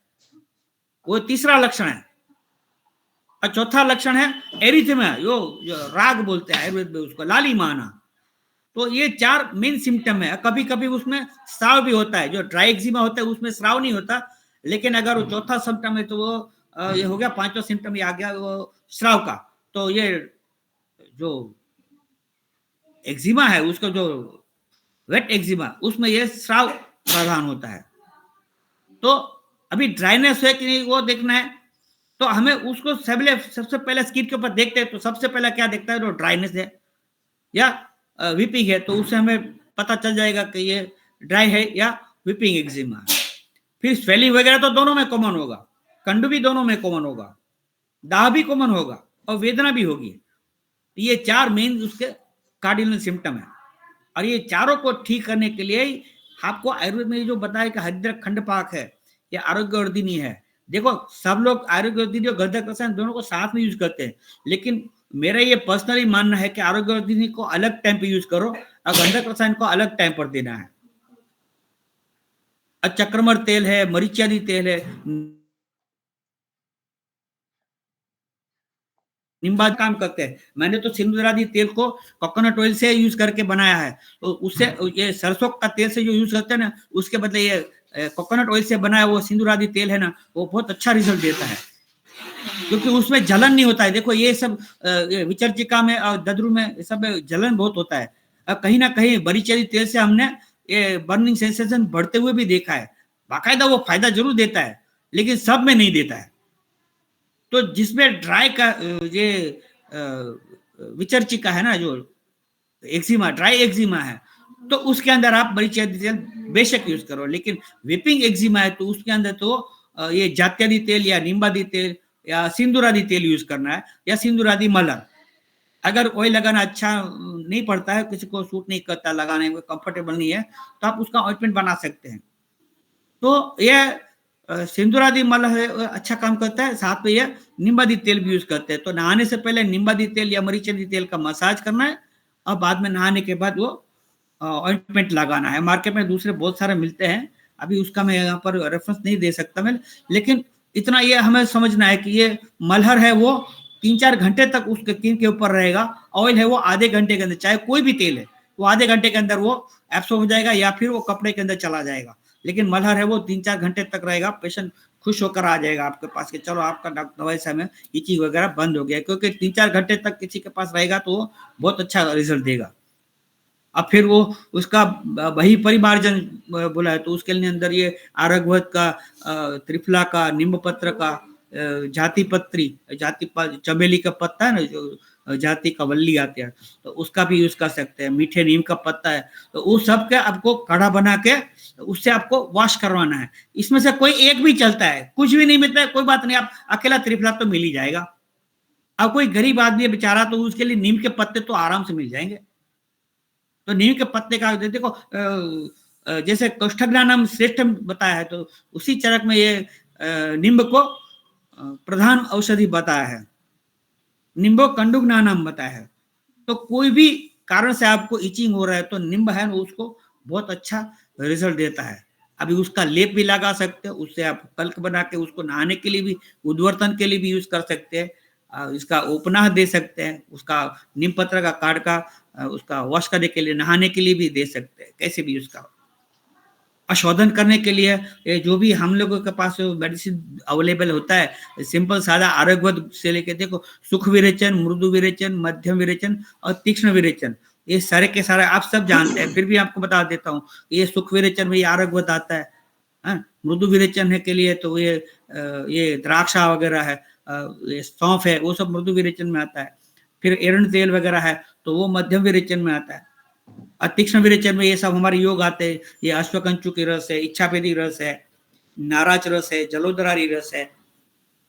वो तीसरा लक्षण है। और चौथा लक्षण है एरिथेमा, जो राग बोलते हैं आयुर्वेद में उसको, लालिमा आना। तो ये चार मेन सिम्टम है। कभी कभी उसमें स्राव भी होता है, जो ड्राई एक्जिमा होता है उसमें स्राव नहीं होता, लेकिन अगर वो चौथा सिम्टम है तो वो ये हो गया, पांचवा सिम्टम ये आ गया वो स्राव का। तो ये जो एक्जिमा है उसका, जो वेट एक्जिमा, उसमें ये स्राव प्रधान होता है। तो अभी ड्राइनेस है कि नहीं वो देखना है, तो हमें उसको सबसे पहले स्किन के ऊपर देखते हैं तो सबसे पहले क्या देखता है, तो ड्राइनेस है या वीपिंग है, तो उससे हमें पता चल जाएगा कि ये ड्राई है या वीपिंग एक्जिमा है। फिर स्वेलिंग वगैरह तो दोनों में कॉमन होगा, कंडू भी दोनों में कॉमन होगा, दाह भी कॉमन होगा, और वेदना भी होगी। ये चार मेन उसके कार्डिनल सिम्टम है। और ये चारों को ठीक करने के लिए आपको आयुर्वेद में जो बताया कि हरिद्रक खंडपाक है या आरोग्यवर्धिनी है। देखो सब लोग आरोग्यवर्धिनी और गंधक रसायन दोनों को साथ में यूज करते हैं, लेकिन मेरा ये पर्सनली मानना है कि आरोग्यवर्धिनी को अलग टाइम पे यूज करो और गंधक रसायन को अलग टाइम पर देना है। चक्रमर तेल है, मरीचियादी तेल है, निम्बा काम करते हैं। मैंने तो सिंदूरादी तेल को कोकोनट ऑयल से यूज करके बनाया है, तो उससे ये सरसों का तेल से जो यूज करते हैं ना, उसके बदले ये कोकोनट ऑयल से बनाया वो सिंदूरादी तेल है ना, वो बहुत अच्छा रिजल्ट देता है, क्योंकि उसमें जलन नहीं होता है। देखो ये सब विचर्चिका में और ददरू में सब जलन बहुत होता है। कहीं ना कहीं बरीचरी तेल से हमने ये बर्निंग सेंसेशन बढ़ते हुए भी देखा है। बाकायदा वो फायदा जरूर देता है, लेकिन सब में नहीं देता है। तो जिसमें ड्राई का ये विचर्चिका है ना, जो एक्जिमा, ड्राई एक्जिमा है, तो उसके अंदर आप बरीचरी तेल बेशक यूज करो। लेकिन विपिंग एक्जिमा है तो उसके अंदर तो ये जात्यादि तेल या निम्बादी तेल या सिंदूरादी तेल यूज करना है, या सिंदूरादी मलर। अगर ऑयल लगाना अच्छा नहीं पड़ता है, किसी को सूट नहीं करता लगाने में, कंफर्टेबल नहीं है, तो आप उसका ऑइंटमेंट बना सकते हैं। तो ये सिंदूरादी मल है, अच्छा काम करता है। साथ में ये निम्बादी तेल भी यूज करते हैं। तो नहाने से पहले निम्बादी तेल या मरीचदी तेल का मसाज करना है, और बाद में नहाने के बाद वो ऑइंटमेंट लगाना है। मार्केट में दूसरे बहुत सारे मिलते हैं, अभी उसका मैं यहाँ पर रेफरेंस नहीं दे सकता मैं, लेकिन इतना ये हमें समझना है कि ये मलहर है वो 3-4 घंटे तक उसके स्किन के ऊपर रहेगा, ऑयल है वो आधे घंटे के अंदर, चाहे कोई भी तेल है वो आधे घंटे के अंदर वो एब्सॉर्ब हो जाएगा या फिर वो कपड़े के अंदर चला जाएगा। लेकिन मलहर है वो 3-4 घंटे तक रहेगा। पेशेंट खुश होकर आ जाएगा आपके पास कि चलो आपका दवाई से हमें इचिंग वगैरह बंद हो गया, क्योंकि 3-4 घंटे तक किसी के पास रहेगा तो वो बहुत अच्छा रिजल्ट देगा। अब फिर वो उसका वही परिमार्जन बोला है, तो उसके लिए अंदर ये आरगवत का, त्रिफला का, नींब पत्र का, जाति पत्री, जाति चमेली का पत्ता है ना, जो जाति का वल्ली आती है, तो उसका भी यूज कर सकते हैं। मीठे नीम का पत्ता है, तो उस सब के आपको काढ़ा बना के उससे आपको वॉश करवाना है। इसमें से कोई एक भी चलता है, कुछ भी नहीं मिलता है कोई बात नहीं, आप अकेला त्रिफला तो मिल ही जाएगा। अब कोई गरीब आदमी है बेचारा, तो उसके लिए नीम के पत्ते तो आराम से मिल जाएंगे। तो नीम के पत्ते का देखो, जैसे कौष्ठज्ञानम श्रेष्ठ बताया है, तो उसी चरक में ये निम्ब को प्रधान औषधि बताया है, निम्बो कंडुग्नानम बताया है। तो कोई भी कारण से आपको इचिंग हो रहा है तो निम्ब है ना, उसको बहुत अच्छा रिजल्ट देता है। अभी उसका लेप भी लगा सकते हैं, उससे आप कल्क बना के उसको नहाने के लिए भी, उद्वर्तन के लिए भी यूज कर सकते हैं। इसका उपनाह दे सकते हैं, उसका नीम पत्र का काढ़ का उसका वॉश करने के लिए, नहाने के लिए भी दे सकते हैं, कैसे भी उसका अशोधन करने के लिए ये जो भी हम लोगों के पास मेडिसिन अवेलेबल होता है, सिंपल सादा आरोग्यवद से लेके देखो, सुख विरेचन, मृदु विरेचन, मध्यम विरेचन और तीक्ष्ण विरेचन, ये सारे के सारे आप सब जानते हैं, फिर भी आपको बता देता हूँ। ये सुख विरेचन में ये आरोग्यवद आता है, मृदु विरेचन है के लिए तो ये द्राक्षा वगैरह है, ये सौंफ है, वो सब मृदु विरेचन में आता है। फिर एरंड तेल वगैरह है तो वो मध्यम विरेचन में आता है। तीक्ष्ण विरेचन में ये सब हमारे योग आते हैं, ये अश्वकंचु की रस है, इच्छापेदी रस है, नाराज रस है, जलोदरारी रस है,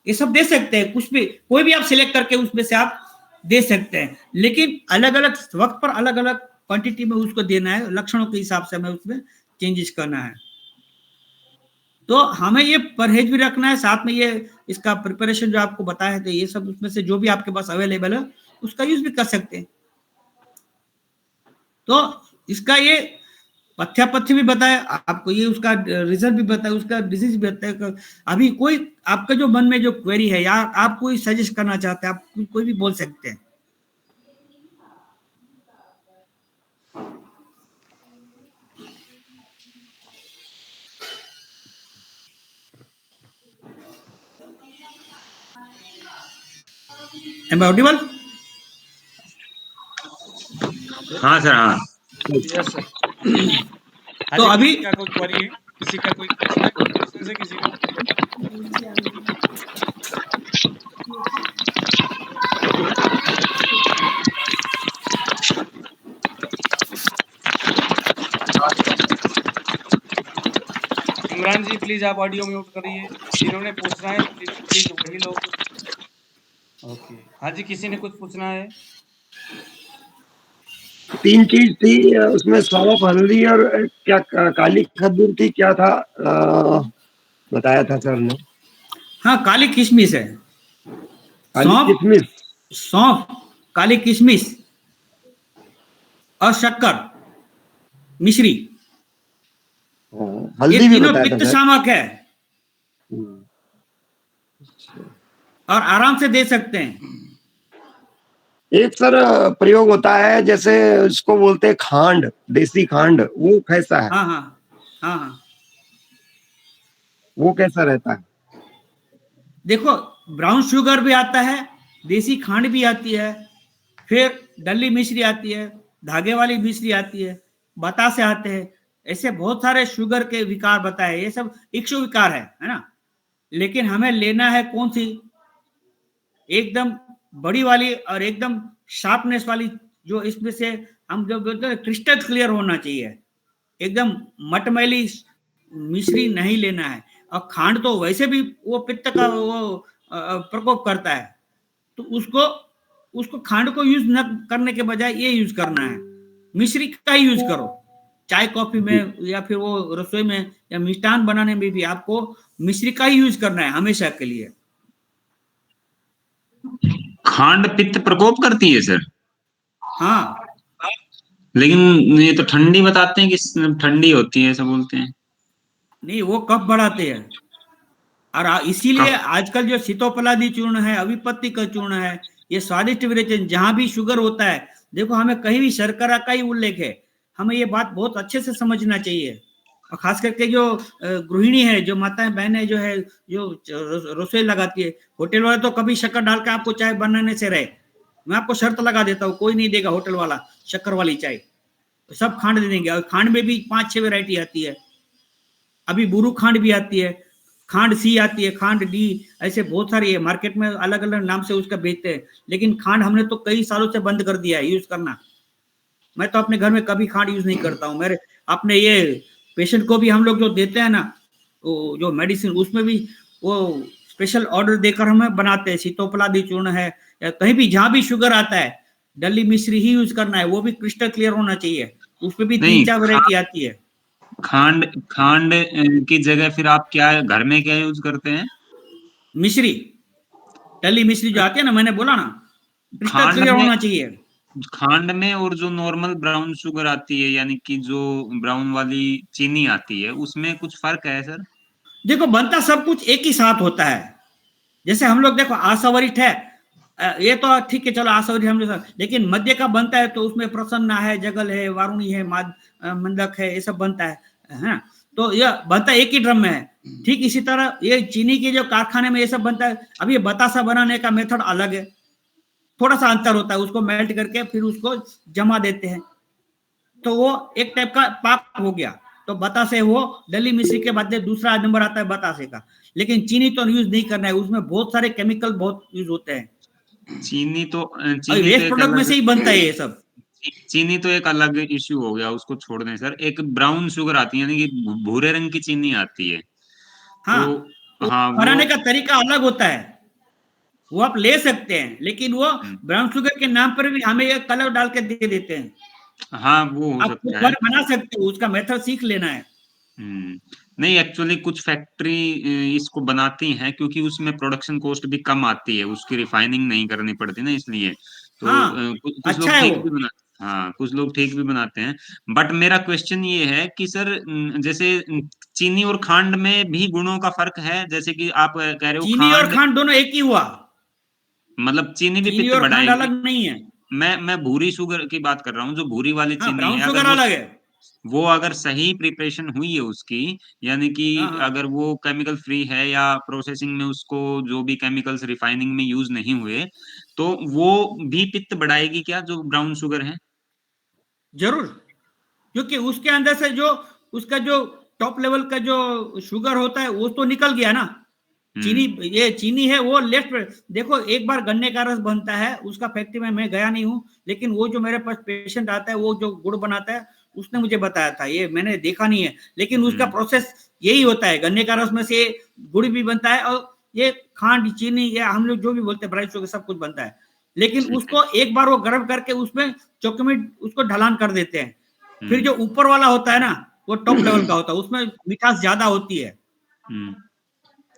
ये सब दे सकते हैं। कुछ भी कोई भी आप सिलेक्ट करके उसमें से आप दे सकते हैं, लेकिन अलग अलग वक्त पर अलग अलग क्वांटिटी में उसको देना है, लक्षणों के हिसाब से हमें उसमें चेंजेस करना है। तो हमें ये परहेज भी रखना है, साथ में ये इसका प्रिपरेशन जो आपको बताया है, तो ये सब उसमें से जो भी आपके पास अवेलेबल है उसका यूज भी कर सकते हैं। तो इसका ये पथ्यापथ्य भी बताया आपको, ये उसका रिजल्ट भी बताया, उसका डिजीज भी बताया। अभी कोई आपका जो मन में जो क्वेरी है या आप कोई सजेस्ट करना चाहते हैं, आप कोई भी बोल सकते हैं। Am I audible? हाँ सर, हाँ यस सर। तो अभी किसी का कोई क्वेरी है, किसी का कोई क्वेश्चन है किसी का? इमरान जी प्लीज आप ऑडियो म्यूट करिए, जिन्होंने पूछना है प्लीज वही लोग। ओके, हाँ जी, किसी ने कुछ पूछना है? 3 चीज थी उसमें, सौंफ, हल्दी और क्या काली खजूर थी, क्या था बताया था सर ने? हाँ, काली किशमिश है, सौंफ, काली किशमिश और शक्कर, मिश्री, हल्दी भी बताया पित्त था शामक है और आराम से दे सकते हैं। एक सर प्रयोग होता है जैसे उसको बोलते हैं खांड, देसी खांड, वो कैसा है? हाँ हाँ हाँ हाँ, वो कैसा रहता है? देखो, ब्राउन शुगर भी आता है, देसी खांड भी आती है, फिर डली मिश्री आती है, धागे वाली मिश्री आती है, बतासे आते हैं, ऐसे बहुत सारे शुगर के विकार बताए, ये सब इक्षु विकार है ना। लेकिन हमें लेना है कौन सी, एकदम बड़ी वाली और एकदम शार्पनेस वाली, जो इसमें से हम जब बोलते हैं क्रिस्टल क्लियर होना चाहिए, एकदम मटमैली मिश्री नहीं लेना है। और खांड तो वैसे भी वो पित्त का वो प्रकोप करता है, तो उसको खांड को यूज न करने के बजाय ये यूज करना है, मिश्री का ही यूज करो। चाय कॉफी में या फिर वो रसोई में या मिष्ठान बनाने में भी आपको मिश्री का ही यूज करना है हमेशा के लिए। खांड पित्त प्रकोप करती है सर? हाँ, लेकिन ये तो ठंडी बताते हैं कि ठंडी होती है, ऐसा बोलते हैं। नहीं, वो कफ बढ़ाते हैं, और इसीलिए आजकल जो सीतोपलादी चूर्ण है, अविपत्ति का चूर्ण है, ये स्वादिष्ट विरेचन, जहां भी शुगर होता है, देखो हमें कहीं भी शर्करा का ही उल्लेख है, हमें ये बात बहुत अच्छे से समझना चाहिए। और खास करके जो गृहिणी है, जो माताएं बहनें जो है, जो रसोई लगाती है, होटल वाले तो कभी शक्कर डाल के आपको चाय बनाने से रहे, मैं आपको शर्त लगा देता हूँ, कोई नहीं देगा होटल वाला शक्कर वाली चाय, सब खांड दे देंगे। और खांड में भी 5-6 वैरायटी आती है, अभी बुरू खांड भी आती है, खांड सी आती है, खांड डी, ऐसे बहुत सारी है, मार्केट में अलग अलग नाम से उसका बेचते हैं। लेकिन खांड हमने तो कई सालों से बंद कर दिया है यूज करना। मैं तो अपने घर में कभी खांड यूज नहीं करता हूँ। मेरे अपने ये पेशेंट को भी हम लोग जो देते हैं ना, वो जो मेडिसिन, उसमें भी वो स्पेशल ऑर्डर देकर हमें बनाते हैं। सीतोपलादी चूर्ण है, या कहीं भी जहां भी शुगर आता है, डली मिश्री ही यूज करना है, वो भी क्रिस्टल क्लियर होना चाहिए, उसमें भी 3-4 वैरायटी आती है। खांड की जगह फिर आप क्या घर में क्या यूज करते हैं? मिश्री, डली मिश्री जो आती है ना, मैंने बोला ना, क्रिस्टल क्लियर होना चाहिए। खांड में और जो नॉर्मल ब्राउन शुगर आती है, यानी कि जो ब्राउन वाली चीनी आती है, उसमें कुछ फर्क है सर? देखो, बनता सब कुछ एक ही साथ होता है। जैसे हम लोग देखो आसावरिठ है, ये तो ठीक है, चलो आसौरी हम लोग, लेकिन मध्य का बनता है तो उसमें प्रसन्ना है, जगल है, वारुणी है, मंदक है, ये सब बनता है ना। तो यह बनता एक ही ड्रम में है। ठीक इसी तरह ये चीनी के जो कारखाने में ये सब बनता है। अब ये बतासा बनाने का मेथड अलग है, थोड़ा सा अंतर होता है, उसको मेल्ट करके फिर उसको जमा देते हैं, तो वो एक टाइप का पाक हो गया। तो बतासे वो दिल्ली मिश्री के बाद दूसरा नंबर आता है बतासे का। लेकिन चीनी तो यूज नहीं करना है, उसमें बहुत सारे केमिकल बहुत यूज होते हैं। चीनी तो वेस्ट प्रोडक्ट में से ही बनता है ये सब। चीनी तो एक अलग इश्यू हो गया, उसको छोड़ दें सर। एक ब्राउन शुगर आती है, यानी कि भूरे रंग की चीनी आती है। हाँ, तो हाँ, बनाने का तरीका अलग होता है, वो आप ले सकते हैं, लेकिन वो ब्राउन शुगर के नाम पर भी हमें ये कलर डाल के दे देते हैं। हाँ, वो हो आप खुद सकता है। बना सकते हो, उसका मेथड सीख लेना है। नहीं, एक्चुअली कुछ फैक्ट्री इसको बनाती हैं क्योंकि उसमें प्रोडक्शन कॉस्ट भी कम आती है, उसकी रिफाइनिंग नहीं करनी पड़ती ना, इसलिए। तो हाँ, कुछ अच्छा लोग है ठीक वो। भी बनाते, हाँ, कुछ लोग ठीक भी बनाते हैं। बट मेरा क्वेश्चन ये है कि सर, जैसे चीनी और खांड में भी गुणों का फर्क है, जैसे कि आप कह रहे हो चीनी और खांड, खांड दोनों एक ही हुआ, मतलब चीनी भी चीनी पित्त और खांड बढ़ाएगी। अलग नहीं है। मैं भूरी शुगर की बात कर रहा हूँ, जो भूरी वाली हाँ, चीनी ब्राउन है, अगर शुगर अलग है। वो अगर सही प्रिपरेशन हुई है उसकी, यानी कि हाँ हाँ, अगर वो केमिकल फ्री है या प्रोसेसिंग में उसको जो भी केमिकल्स रिफाइनिंग में यूज नहीं हुए, तो वो भी पित्त बढ़ाएगी क्या, जो ब्राउन शुगर है? जरूर, क्योंकि उसके अंदर से जो उसका जो टॉप लेवल का जो शुगर होता है वो तो निकल गया ना। चीनी, हम्म। ये चीनी है वो लेफ्ट। देखो, एक बार गन्ने का रस बनता है, उसका फैक्ट्री में मैं गया नहीं हूँ, लेकिन वो जो मेरे पास पेशेंट आता है, वो जो गुड़ बनाता है, उसने मुझे बताया था, ये मैंने देखा नहीं है, लेकिन उसका प्रोसेस यही होता है। गन्ने का रस में से गुड़ भी बनता है, और ये खांड, चीनी, या हम लोग जो भी बोलते हैं ब्राउन शुगर, सब कुछ बनता है। लेकिन ठीक है। उसको एक बार वो गर्म करके उसमें चौके में उसको ढलान कर देते हैं। फिर हम्म। जो ऊपर वाला होता है ना, वो टॉप लेवल का होता है, उसमें मिठास ज्यादा होती है। हम्म।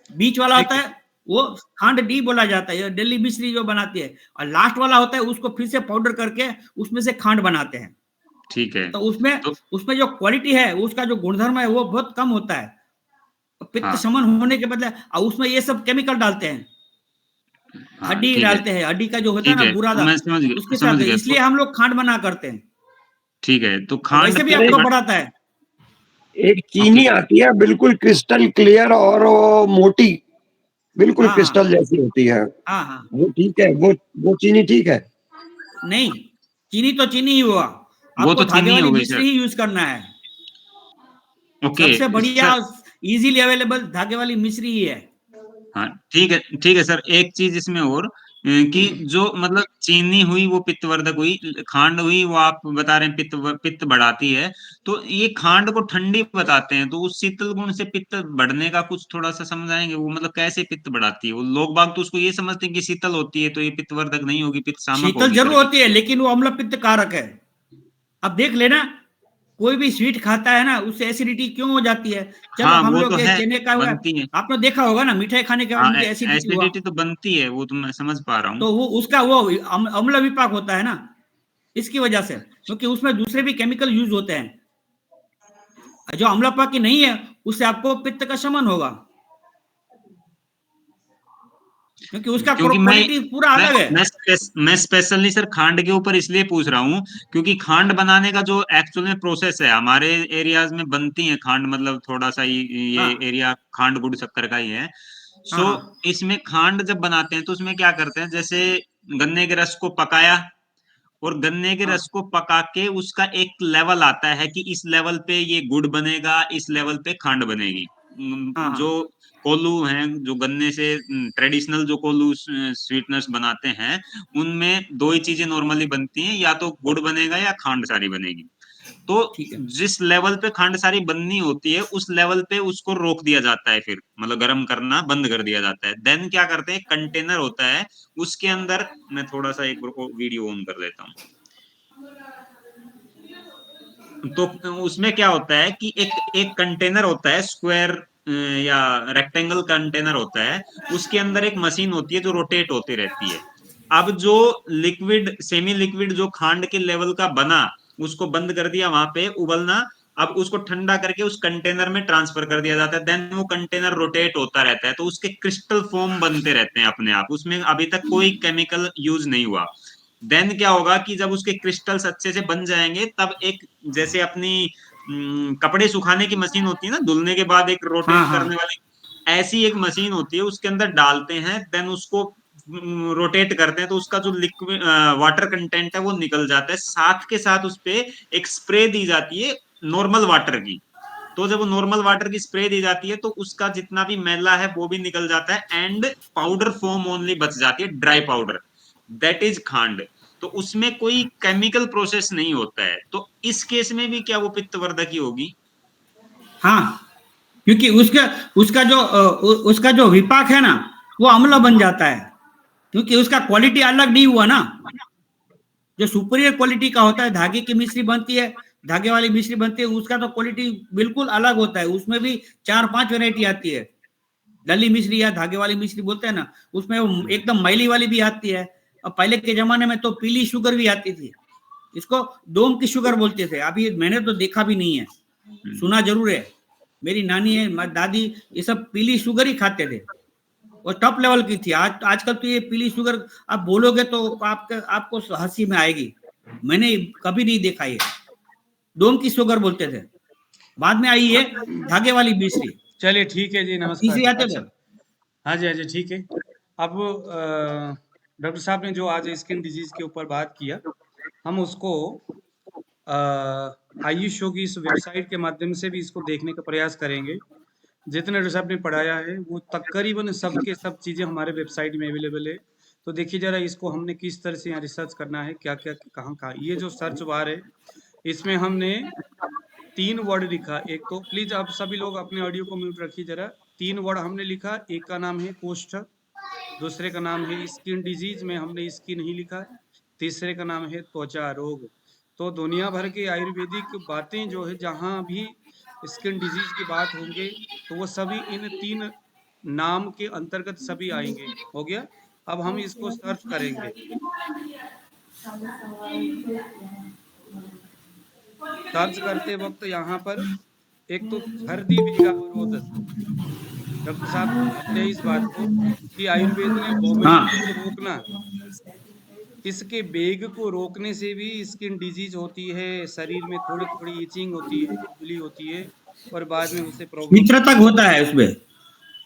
बीच वाला ठीक होता है। है वो खांड डी बोला जाता है, दिल्ली मिश्री जो बनाती है। और लास्ट वाला होता है, उसको फिर से पाउडर करके उसमें से खांड बनाते हैं। ठीक है। तो उसमें तो उसमें जो क्वालिटी है, उसका जो गुणधर्म है, वो बहुत कम होता है। पित्त हाँ, शमन होने के बदले, और उसमें ये सब केमिकल डालते हैं, हाँ, हड्डी ठीक है। डालते हैं, हड्डी का जो होता है ठीक ना है, बुरा तो दा, मैं समझ गया, उसके समझ साथ, गया। इसलिए तो हम लोग खांड बना करते हैं। ठीक है, तो और खांड वैसे भी पित्त आपको बढ़, बढ़ाता है। एक ओके। चीनी आती है बिल्कुल क्रिस्टल क्लियर और वो मोटी, बिल्कुल हाँ हाँ क्रिस्टल जैसी होती है। हाँ हाँ। वो ठीक है, वो चीनी ठीक है। नहीं, चीनी तो चीनी ही हुआ, वो आपको तो धागे चीनी वाली हो गई मिश्री सर। ही यूज करना है। ओके सबसे बढ़िया सर। इजीली अवेलेबल धागे वाली मिश्री ही है। हाँ, ठीक है, ठीक है सर। एक चीज इसमें और, कि जो मतलब चीनी हुई वो पित्तवर्धक हुई, खांड हुई वो आप बता रहे हैं पित्त बढ़ाती है। तो ये खांड को ठंडी बताते हैं, तो उस शीतल गुण से पित्त बढ़ने का कुछ थोड़ा सा समझाएंगे? वो मतलब कैसे पित्त बढ़ाती है? वो लोग बाग तो उसको ये समझते हैं कि शीतल होती है तो ये पित्तवर्धक नहीं होगी, पित्त शामक शीतल होगी जरूर करके। होती है, लेकिन वो अम्ल पित्त कारक है। अब देख लेना, कोई भी स्वीट खाता है ना, उससे एसिडिटी क्यों हो जाती है। चलो हाँ, हम वो तो लोग ये है, चने का हुआ, बनती है। आपने देखा होगा ना, मिठाई खाने के बाद हाँ, मुझे एसिडिटी हुआ, एसिडिटी तो बनती है, वो तो मैं समझ पा रहा हूँ। तो वो उसका वो अम्ल विपाक होता है ना, इसकी वजह से, क्योंकि उसमें दूसरे भी केमिकल यूज होते हैं। जो अम्ल विपाकी नहीं है, उससे आपको पित्त का शमन होगा, क्योंकि उसका क्योंकि क्वालिटी पूरा मैं अलग है। मैं स्पेशली सर खांड के ऊपर इसलिए पूछ रहा हूँ, क्योंकि खांड बनाने का जो एक्चुअल में प्रोसेस है, हमारे एरियाज में बनती है खांड, मतलब थोड़ा सा ये हाँ एरिया खांड गुड़ शक्कर का ही है। हाँ सो हाँ इसमें खांड जब बनाते हैं तो उसमें क्या करते हैं, जैसे गन्ने के रस को पकाया, और गन्ने के रस हाँ को पका के उसका एक लेवल आता है कि इस लेवल पे ये गुड़ बनेगा, इस लेवल पे खांड बनेगी। हाँ जो हाँ कोल्हू हैं, जो गन्ने से ट्रेडिशनल जो कोल्हू स्वीटनेस बनाते हैं, उनमें दो ही चीजें नॉर्मली बनती हैं, या तो गुड़ बनेगा या खांड सारी बनेगी। तो ठीक है। जिस लेवल पे खंड सारी बननी होती है, उस लेवल पे उसको रोक दिया जाता है, फिर मतलब गर्म करना बंद कर दिया जाता है। देन क्या करते हैं, कंटेनर होता है, उसके अंदर, मैं थोड़ा सा एक वीडियो ऑन कर लेता हूँ। तो उसमें क्या होता है कि एक एक कंटेनर होता है, स्क्वायर या रेक्टेंगल कंटेनर होता है, उसके अंदर एक मशीन होती है जो रोटेट होती रहती है। अब जो लिक्विड, सेमी लिक्विड जो खांड के लेवल का बना, उसको बंद कर दिया, वहां पे उबलना, अब उसको ठंडा करके उस कंटेनर में ट्रांसफर कर दिया जाता है, देन वो कंटेनर रोटेट होता रहता है, तो उसके क्रिस्टल फॉर्म बनते रहते हैं अपने आप, उसमें अभी तक कोई केमिकल यूज नहीं हुआ। देन क्या होगा कि जब उसके क्रिस्टल्स अच्छे से बन जाएंगे, तब एक जैसे अपनी कपड़े सुखाने की मशीन होती है ना, धुलने के बाद एक रोटेट हाँ हाँ करने वाली, ऐसी एक मशीन होती है, उसके अंदर डालते हैं, देन उसको रोटेट करते हैं, तो उसका जो लिक्विड वाटर कंटेंट है वो निकल जाता है, साथ के साथ उस पे एक स्प्रे दी जाती है नॉर्मल वाटर की। तो जब नॉर्मल वाटर की स्प्रे दी जाती है तो उसका जितना भी मैला है वो भी निकल जाता है, एंड पाउडर फॉर्म ओनली बच जाती है, ड्राई पाउडर, दैट इज खांड। तो उसमें कोई केमिकल प्रोसेस नहीं होता है, तो इस केस में भी क्या वो पित्तवर्धक ही होगी? हाँ, क्योंकि उसका जो विपाक है ना, वो अम्ल बन जाता है, क्योंकि उसका क्वालिटी अलग नहीं हुआ ना। जो सुपीरियर क्वालिटी का होता है, धागे की मिश्री बनती है, धागे वाली मिश्री बनती है, उसका तो क्वालिटी बिल्कुल अलग होता है, उसमें भी 4-5 वैरायटी आती है। डली मिश्री या धागे वाली मिश्री बोलते हैं ना, उसमें वो एकदम मैली वाली भी आती है। अब पहले के जमाने में तो पीली शुगर भी आती थी, इसको डोम की शुगर बोलते थे। अभी मैंने तो देखा भी नहीं है, सुना जरूर है। मेरी नानी है, दादी, ये सब पीली शुगर ही खाते थे, और टॉप लेवल की थी। आजकल तो ये पीली शुगर आप बोलोगे तो आपको हंसी में आएगी। मैंने कभी नहीं देखा ये, डोम की शुगर बोलते थे, बाद में आई है धागे वाली मिश्री। चलिए ठीक है जी, नमस्कार तीसरी जी। आते थे। अच्छा, हाँ जी, हाँ जी, ठीक है। अब डॉक्टर साहब ने जो आज स्किन डिजीज के ऊपर बात किया, हम उसको आयुष शो की इस वेबसाइट के माध्यम से भी इसको देखने का प्रयास करेंगे। जितने डॉक्टर साहब ने पढ़ाया है वो तकरीबन सब के सब चीज़ें हमारे वेबसाइट में अवेलेबल है। तो देखिए जरा इसको हमने किस तरह से यहाँ रिसर्च करना है, क्या क्या कहाँ कहाँ। ये जो सर्च बार है, इसमें हमने 3 वर्ड लिखा। एक तो प्लीज आप सभी लोग अपने ऑडियो को म्यूट रखिए जरा। 3 वर्ड हमने लिखा, एक का नाम है कोष्ठ, दूसरे का नाम है स्किन डिजीज में हमने स्किन ही लिखा, तीसरे का नाम है त्वचा रोग। तो दुनिया भर के आयुर्वेदिक बातें जो है, जहाँ भी स्किन डिजीज की बात होंगे तो वो सभी इन 3 नाम के अंतर्गत सभी आएंगे। हो गया। अब हम इसको सर्च करेंगे। सर्च करते वक्त यहाँ पर एक तो हृदय वेगावरोध, डॉक्टर साहब जानते हैं इस बात को कि आयुर्वेद ने हाँ, वोमिटिंग को रोकना, इसके वेग को रोकने से भी स्किन डिजीज होती है, शरीर में थोड़ी थोड़ी इचिंग होती है, खुजली होती है, और बाद में उसे प्रॉब्लम। मित्र तक होता है उसमें।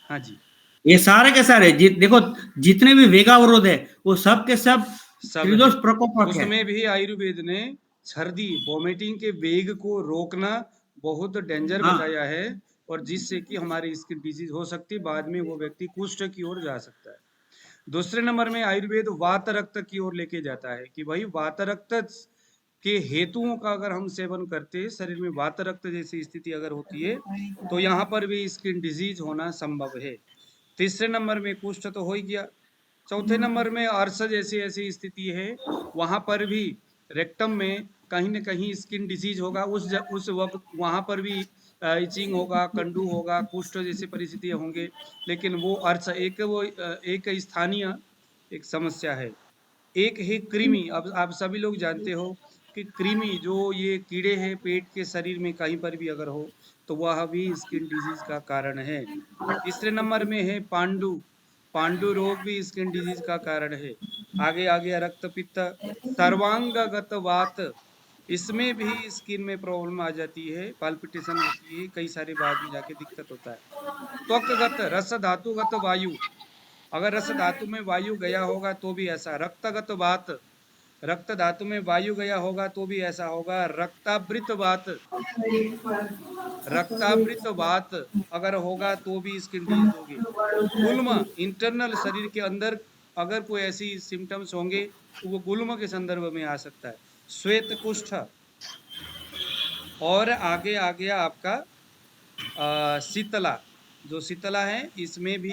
हाँ जी, ये सारे के सारे देखो, जितने भी वेगावरोध है वो सब के सब सब है। त्रिदोष प्रकोपक है। उसमें भी आयुर्वेद ने सर्दी वोमिटिंग के वेग को रोकना बहुत डेंजर हाँ, बताया है, और जिससे कि हमारी स्किन डिजीज हो सकती है, बाद में वो व्यक्ति कुष्ठ की ओर जा सकता है। दूसरे नंबर में आयुर्वेद वात रक्त की ओर लेके जाता है कि भाई वात रक्त के हेतुओं का अगर हम सेवन करते हैं, शरीर में वात रक्त जैसी स्थिति अगर होती है तो यहाँ पर भी स्किन डिजीज होना संभव है। तीसरे नंबर में कुष्ठ तो हो ही गया। चौथे नंबर में अर्श जैसी ऐसी स्थिति है, वहां पर भी रेक्टम में कहीं ना कहीं स्किन डिजीज होगा, उस वक्त वहां पर भी इचिंग होगा, कंडू होगा, कुष्ठ जैसी परिस्थितियां होंगे। लेकिन वो अर्श एक स्थानीय एक समस्या है। एक है कृमि। अब आप सभी लोग जानते हो कि कृमि जो ये कीड़े हैं पेट के शरीर में कहीं पर भी अगर हो तो वह भी स्किन डिजीज का कारण है। तीसरे नंबर में है पांडु। पांडु रोग भी स्किन डिजीज का कारण है। आगे आगे रक्तपित्त, सर्वांगगत वात, इसमें भी स्किन में प्रॉब्लम आ जाती है, पाल्पिटेशन होती है, कई सारे बाद में जाके दिक्कत होता है। त्वकगत, रस धातुगत वायु, अगर रस धातु में वायु गया होगा तो भी ऐसा। रक्तगत वात, रक्त धातु में वायु गया होगा तो भी ऐसा होगा। रक्तावृत वात, रक्तावृत वात अगर होगा तो भी स्किन डिजीज होगी। गुल्म, इंटरनल शरीर के अंदर अगर कोई ऐसी सिम्टम्स होंगे तो वो गुल्म के संदर्भ में आ सकता है। श्वेत कुष्ठ, और आगे आ गया आपका शीतला। जो शीतला है इसमें भी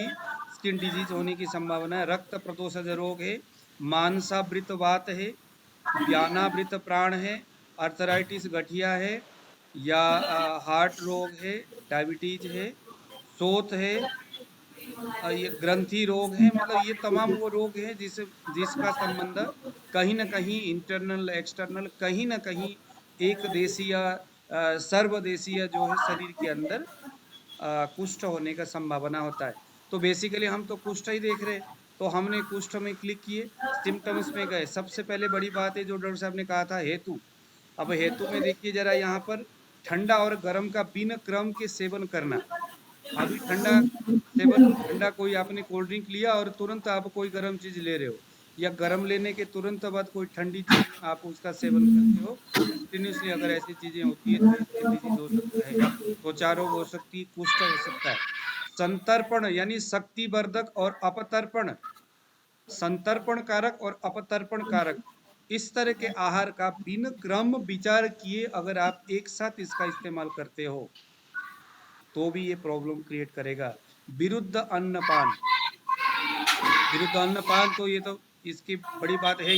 स्किन डिजीज होने की संभावना है। रक्त प्रदोषज रोग है, मानसावृत वात है, व्यानावृत प्राण है, अर्थराइटिस गठिया है, या हार्ट रोग है, डायबिटीज है, शोथ है, ये ग्रंथि रोग है। मतलब ये तमाम वो रोग है जिसका संबंध कहीं ना कहीं इंटरनल एक्सटर्नल, कहीं ना कहीं एक देशीय सर्वदेशीय जो है शरीर के अंदर कुष्ठ होने का संभावना होता है। तो बेसिकली हम तो कुष्ठ ही देख रहे हैं, तो हमने कुष्ठ में क्लिक किए, सिम्टम्स में गए। सबसे पहले बड़ी बात है जो डॉक्टर साहब ने कहा था, हेतु। अब हेतु में देखिए जरा, यहाँ पर ठंडा और गर्म का बिना क्रम के सेवन करना। अभी ठंडा कोई आपने कोल्ड ड्रिंक लिया और तुरंत आप कोई गर्म चीज ले रहे हो, या गर्म लेने के तुरंत बाद कोई ठंडी चीज आप उसका सेवन करते हो कंटिन्यूसली, अगर ऐसी चीजें होती है तो स्किन डिजीज हो सकता है, त्वचा रोग हो सकती है, कुष्ठ हो सकता है। संतर्पण यानी शक्तिवर्धक और अपतर्पण, संतर्पण कारक और अपतर्पण कारक, इस तरह के आहार का बिन क्रम विचार किए अगर आप एक साथ इसका इस्तेमाल करते हो तो भी ये प्रॉब्लम क्रिएट करेगा। विरुद्ध अन्नपान, विरुद्ध अन्नपान तो ये तो इसकी बड़ी बात है।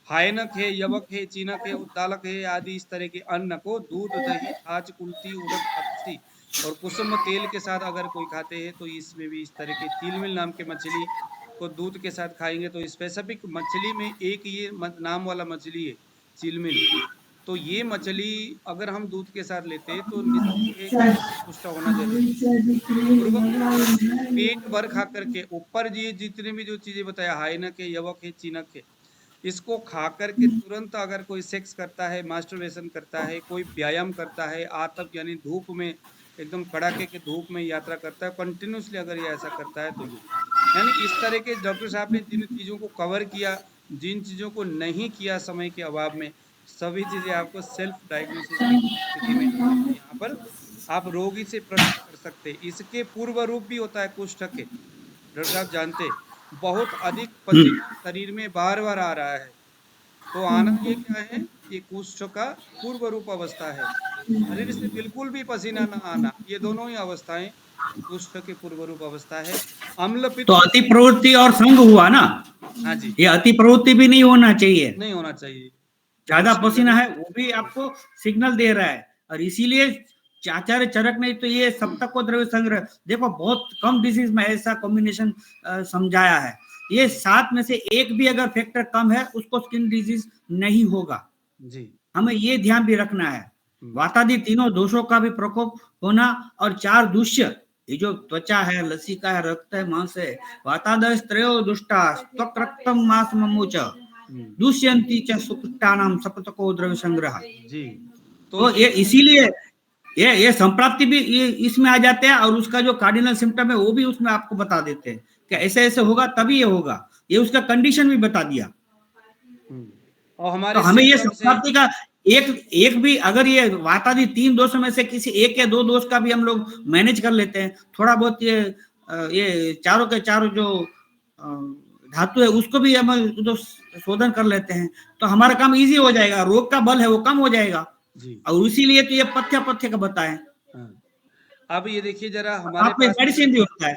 हायनक है, यवक है, चीनक है, उद्दालक है आदि इस तरह के अन्न को दूध, दही, छाछ, कुल्थी, उड़द, अटसी और कुसुम तेल के साथ अगर कोई खाते हैं तो इसमें भी इस तरह के तिलमिल नाम के मछली को दूध के साथ खाएंगे तो स्पेसिफिक मछली में एक ये नाम वाला मछली है चिलमिल, तो ये मछली अगर हम दूध के साथ लेते हैं तो कुष्ठ होना जरूरी। पेट भर खा करके ऊपर ये जितने भी जो चीजें बताया, हाइनक है, यवक है, चीनक है, इसको खा करके तुरंत अगर कोई सेक्स करता है, मास्टरबेशन करता है, कोई व्यायाम करता है, आतप यानी धूप में एकदम कड़ाके के धूप में यात्रा करता है, कंटिन्यूसली अगर ये ऐसा करता है तो यानी इस तरह के डॉक्टर साहब ने जिन चीज़ों को कवर किया, जिन चीज़ों को नहीं किया समय के अभाव में, सभी चीज़ें आपको सेल्फ डायग्नोसिस की स्थिति में यहाँ पर आप रोगी से प्रश्न कर सकते हैं। इसके पूर्व रूप भी होता है कुष्ठ के, डॉक्टर साहब जानते, बहुत अधिक पसीना शरीर में बार बार आ रहा है, तो आना ये क्या है, ये कुष्ठ का पूर्व रूप अवस्था है। शरीर से बिल्कुल भी पसीना ना आना, ये दोनों ही अवस्थाएं कुष्ठ के पूर्व रूप अवस्था है। अम्ल पित्त तो अति प्रवृत्ति और संग हुआ ना। हाँ जी, ये अति प्रवृत्ति भी नहीं होना चाहिए, नहीं होना चाहिए। ज्यादा पसीना है वो भी आपको सिग्नल दे रहा है, और इसीलिए आचार्य चरक ने तो ये सप्तक को द्रव्य संग्रह, देखो बहुत कम डिजीज में ऐसा कॉम्बिनेशन समझाया है। ये 7 में से एक भी अगर फैक्टर कम है उसको स्किन डिजीज नहीं होगा जी। हमें ये ध्यान भी रखना है। वातादि तीनों दोषों का भी प्रकोप होना, और 4 दूष्य, ये जो त्वचा है, लसिका है, रक्त है, मांस है, वातादस्त्रयो दुष्टा त्वक रक्तम मांस ममुच दूष्यंती च सुकृतानाम सप्तको द्रव्य संग्रह जी। तो ये इसीलिए ये संप्राप्ति भी ये इसमें आ जाते हैं, और उसका जो कार्डिनल सिम्टम है वो भी उसमें आपको बता देते हैं कि ऐसे ऐसे होगा तभी ये होगा, ये उसका कंडीशन भी बता दिया। और हमारे तो हमें ये संप्राप्ति का एक भी, अगर ये वातादि 3 दोषों में से किसी एक या 2 दोष का भी हम लोग मैनेज कर लेते हैं, थोड़ा बहुत ये चारों के चारों जो धातु है उसको भी हम तो शोधन कर लेते हैं, तो हमारा काम इजी हो जाएगा, रोग का बल है वो कम हो जाएगा जी। और इसीलिए तो ये पथ्य का बताएं। अब ये देखिए जरा, हमारे पास मेडिसिन भी होता है।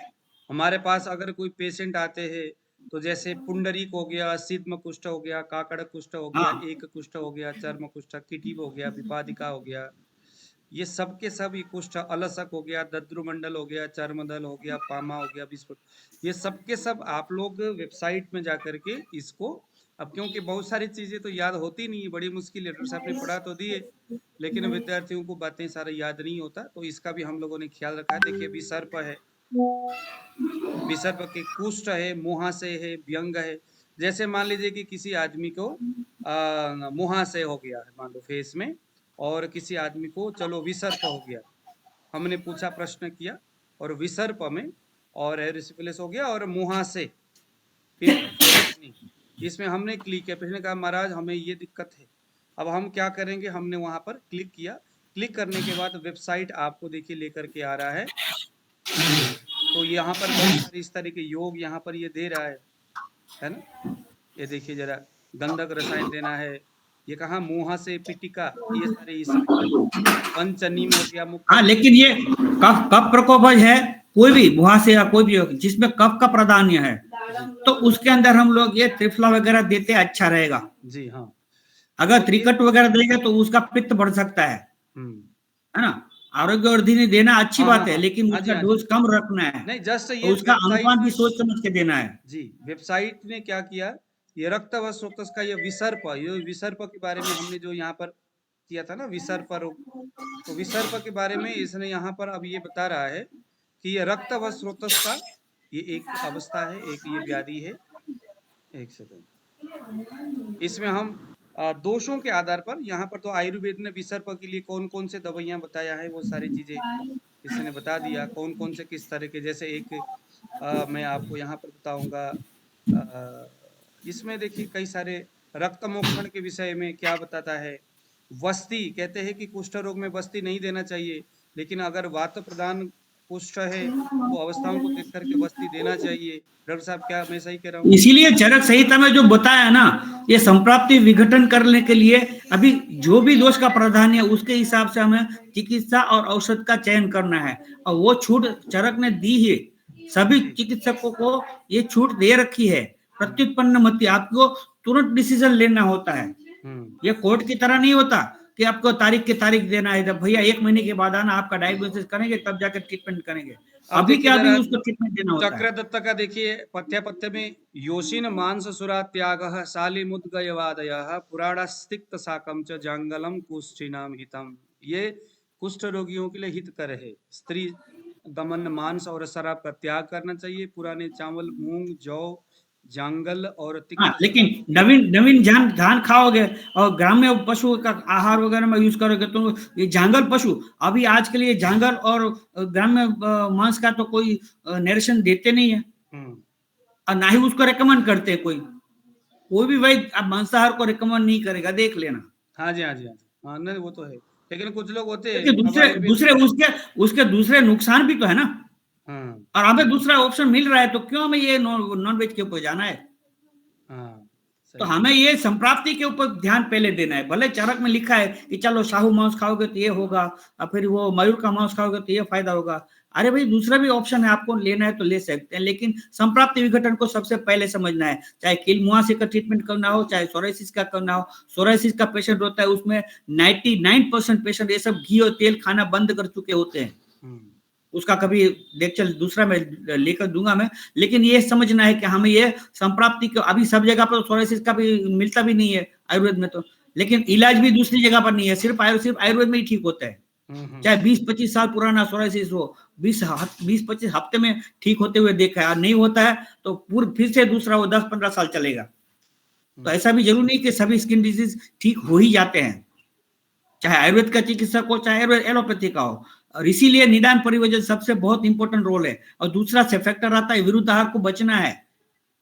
हमारे पास अगर कोई पेशेंट आते हैं तो जैसे पुंडरीक हो गया, सिद्म कुष्ठ हो गया, काकड़ कुष्ठ हो गया, एक कुष्ठ हो गया, चर्म कुष्ठ, किटिव हो गया, विपादिका हो गया, ये सब के सब, ये कुष्ठ अलसक हो गया, दद्रुमंडल हो गया, चर्मदल हो गया, पामा हो गया, विस्फोट, ये सब के सब आप लोग वेबसाइट में जाकर के इसको, अब क्योंकि बहुत सारी चीजें तो याद होती नहीं है, बड़ी मुश्किल है, डॉक्टर साहब ने पढ़ा तो दिए लेकिन विद्यार्थियों को बातें सारा याद नहीं होता, तो इसका भी हम लोगों ने ख्याल रखा है। देखिए विसर्प है, विसर्प के कुष्ठ है, मुहाशय है, व्यंग है। जैसे मान लीजिए कि किसी आदमी को मुहाशय हो गया है मान लो फेस में, और किसी आदमी को चलो विसर्प हो गया, हमने पूछा, प्रश्न किया, और विसर्प में और एरिसिपिलिस हो गया और मुहाशय, इसमें हमने क्लिक किया, पेशेंट ने कहा महाराज हमें ये दिक्कत है। अब हम क्या करेंगे, हमने वहां पर क्लिक किया, क्लिक करने के बाद वेबसाइट आपको देखिए लेकर के आ रहा है, तो यहाँ पर बहुत सारे इस तरह के योग यहाँ पर ये दे रहा है ना, ये देखिए जरा, गंधक रसायन देना है, ये कहा मुहा से पिटिका, ये सारे इसमें पंचनीम हो गया, हाँ, लेकिन ये कफ प्रकोप है, कोई भी मुहा से या कोई भी जिसमें कफ का प्राधान्य है तो उसके अंदर हम लोग ये त्रिफला वगैरह देते अच्छा रहेगा जी। हाँ, अगर त्रिकट वगैरह देगा तो उसका पित्त बढ़ सकता है ना। आरोग्यवर्धिनी देना अच्छी बात है, लेकिन उसका डोज कम रखना है, नहीं जस्ट ये तो उसका अनुपात भी सोच समझ के देना है जी। वेबसाइट ने क्या किया, ये रक्त व स्रोतस का ये विसर्प के बारे में हमने जो यहाँ पर किया था ना विसर्प रोग, तो विसर्प के बारे में इसने यहाँ पर अब ये बता रहा है कि ये रक्त व स्रोतस्ता ये एक अवस्था है, एक ये व्याधि है। एक सेकंड, इसमें हम दोषों के आधार पर, यहाँ पर तो आयुर्वेद ने विसर्प के लिए कौन कौन से दवाइयाँ बताया है वो सारी चीजें इसने बता दिया, कौन कौन से किस तरह के, जैसे एक मैं आपको यहाँ पर बताऊंगा। इसमें देखिए कई सारे रक्त मोक्षण के विषय में क्या बताता है। वस्ती कहते हैं कि कुष्ठ रोग में वस्ती नहीं देना चाहिए, लेकिन अगर वात प्रदान कुष्ठ है तो अवस्थाओं को देख करके वस्ती देना चाहिए। डॉक्टर साहब क्या मैं सही कह रहा हूँ? इसीलिए चरक संहिता में जो बताया ना, ये संप्राप्ति विघटन करने के लिए अभी जो भी दोष का प्रावधान है उसके हिसाब से हमें चिकित्सा और औषध का चयन करना है, और वो छूट चरक ने दी है, सभी चिकित्सकों को ये छूट दे रखी है। प्रत्युत्पन्न मति, आपको तुरंत डिसीजन लेना होता है, ये कोर्ट की तरह नहीं होता कि आपको तारीख की तारीख देना है, जब भैया 1 महीने के बाद आना, आपका डायग्नोसिस करेंगे तब जाकर ट्रीटमेंट करेंगे। अभी क्या अभी उसको ट्रीटमेंट देना होता है। चक्रदत्त का देखिए पथ्य में योशिन मांस सुरा त्यागः शालिमुद्गयवादयः पुराणस्तिक्त साकम च जांगलम कुष्ठिनाम हितम। ये कुष्ठ रोगियों के लिए हितकर है। स्त्री दमन मांस और शराब का त्याग करना चाहिए। पुराने चावल, मूंग, जौ, जांगल और हाँ, लेकिन नवीन धान खाओगे और ग्राम्य पशु का आहार वगैरह में यूज करोगे तो ये जांगल पशु, अभी आज के लिए जांगल और ग्राम्य मांस का तो कोई नरेशन देते नहीं है, और ना ही उसको रिकमेंड करते कोई भी वैद्य अब मांसाहार को रिकमेंड नहीं करेगा, देख लेना। हाँ जी, हाँ जी, हाँ जी, हाँ नहीं वो तो है, लेकिन कुछ लोग होते हैं दूसरे उसके दूसरे नुकसान भी तो है ना। और हमें दूसरा ऑप्शन मिल रहा है तो क्यों हमें ये नॉन वेज के ऊपर जाना है। तो हमें ये संप्राप्ति के ऊपर ध्यान पहले देना है। भले चरक में लिखा है कि चलो शाहू मांस खाओगे तो ये होगा, और फिर वो मयूर का मांस खाओगे तो ये फायदा होगा। अरे भाई दूसरा भी ऑप्शन है, आपको लेना है तो ले सकते हैं, लेकिन संप्राप्ति विघटन को सबसे पहले समझना है। चाहे कील मुहासे का ट्रीटमेंट करना हो, चाहे सोराइसिस का करना हो। सोराइसिस का पेशेंट होता है उसमें 99% पेशेंट ये सब घी और तेल खाना बंद कर चुके होते हैं। उसका कभी देख चल दूसरा मैं लेकर दूंगा मैं, लेकिन ये समझना है कि हमें ये संप्राप्ति को अभी सब जगह पर सोराइसिस का भी मिलता भी नहीं है आयुर्वेद में तो, लेकिन इलाज भी दूसरी जगह पर नहीं है, सिर्फ आयुर्वेद में ही ठीक होता है। चाहे 20-25 साल पुराना सोराइसिस हो, 20-25 हफ्ते में ठीक होते हुए देखा है, नहीं होता है तो फिर से दूसरा वो 10-15 साल चलेगा। तो ऐसा भी जरूरी नहीं कि सभी स्किन डिजीज ठीक हो ही जाते हैं, चाहे आयुर्वेद का चिकित्सक हो चाहे एलोपैथी का हो। और इसीलिए निदान परिवर्जन सबसे बहुत इंपॉर्टेंट रोल है। और दूसरा से फैक्टर आता है विरुद्ध आहार को बचना है,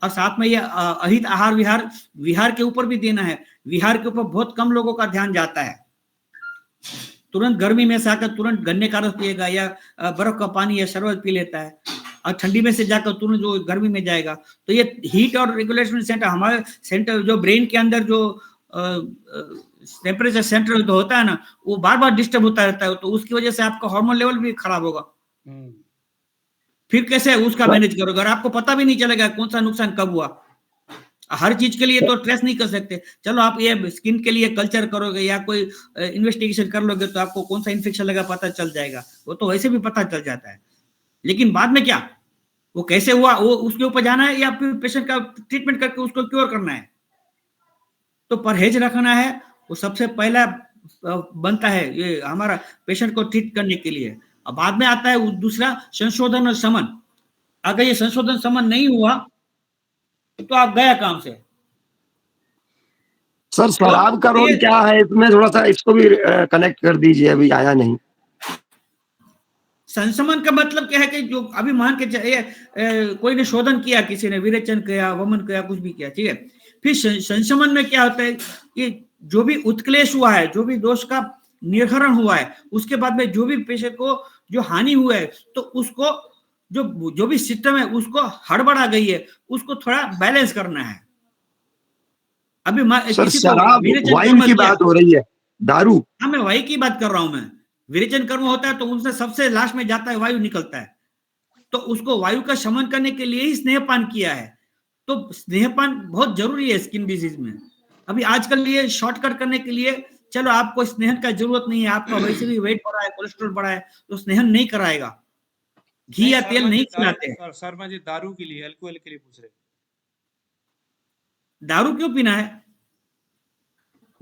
और साथ में ये अहित आहार विहार के ऊपर भी देना है। विहार के ऊपर बहुत कम लोगों का ध्यान जाता है। तुरंत गर्मी में से आकर तुरंत गन्ने का रस पिएगा या बर्फ का पानी या शरबत पी लेता है, और ठंडी में से जाकर तुरंत जो गर्मी में जाएगा। तो ये हीट और रेगुलेशन सेंटर, हमारे सेंटर जो ब्रेन के अंदर जो टेम्परेचर सेंटर तो होता है ना, वो बार बार डिस्टर्ब होता रहता है, तो उसकी वजह से आपका हार्मोन लेवल भी खराब होगा। फिर कैसे उसका मैनेज करोगे, और आपको पता भी नहीं चलेगा कौन सा नुकसान कब हुआ। हर चीज के लिए तो ट्रेस नहीं कर सकते। चलो आप ये स्किन के लिए कल्चर करोगे या कोई इन्वेस्टिगेशन कर लोगे तो आपको कौन सा इन्फेक्शन लगा पता चल जाएगा, वो तो वैसे भी पता चल जाता है। लेकिन बाद में क्या, वो कैसे हुआ वो उसके ऊपर जाना है, या फिर पेशेंट का ट्रीटमेंट करके उसको क्योर करना है। तो परहेज रखना है, वो सबसे पहला बनता है ये हमारा पेशेंट को ट्रीट करने के लिए। अब बाद में आता है दूसरा संशोधन और शमन। अगर ये संशोधन शमन नहीं हुआ तो आप गया काम से। सर शराब का रोल क्या है इसमें, थोड़ा सा इसको भी कनेक्ट कर दीजिए, अभी आया नहीं। संशमन का मतलब क्या है कि जो अभी मान के चाहिए कोई ने शोधन किया, किसी ने विरेचन किया, वमन किया, कुछ भी किया, ठीक है। फिर संशमन में क्या होता है कि जो भी उत्क्लेश हुआ है, जो भी दोष का निर्हरण हुआ है, उसके बाद में जो भी पेशेंट को जो हानि हुआ है, तो उसको जो भी सिस्टम है उसको हड़बड़ा गई है, उसको थोड़ा बैलेंस करना है। अभी सर शराब वाइन की बात हो रही है, दारू। हाँ मैं वही की बात कर रहा हूं। मैं विरेचन कर्म होता है तो उससे सबसे लास्ट में जाता है वायु निकलता है, तो उसको वायु का शमन करने के लिए ही स्नेहपान किया है। तो स्नेहपान बहुत जरूरी है स्किन डिजीज में। अभी आजकल ये शॉर्टकट करने के लिए चलो आपको स्नेहन का जरूरत नहीं है, आपका वैसे भी वेट बढ़ा है, कोलेस्ट्रॉल बढ़ा है, तो स्नेहन नहीं कराएगा, घी या तेल नहीं खिलाते हैं। शर्मा जी दारू के लिए, अल्कोहल के लिए पूछ रहे, दारू क्यों पीना है?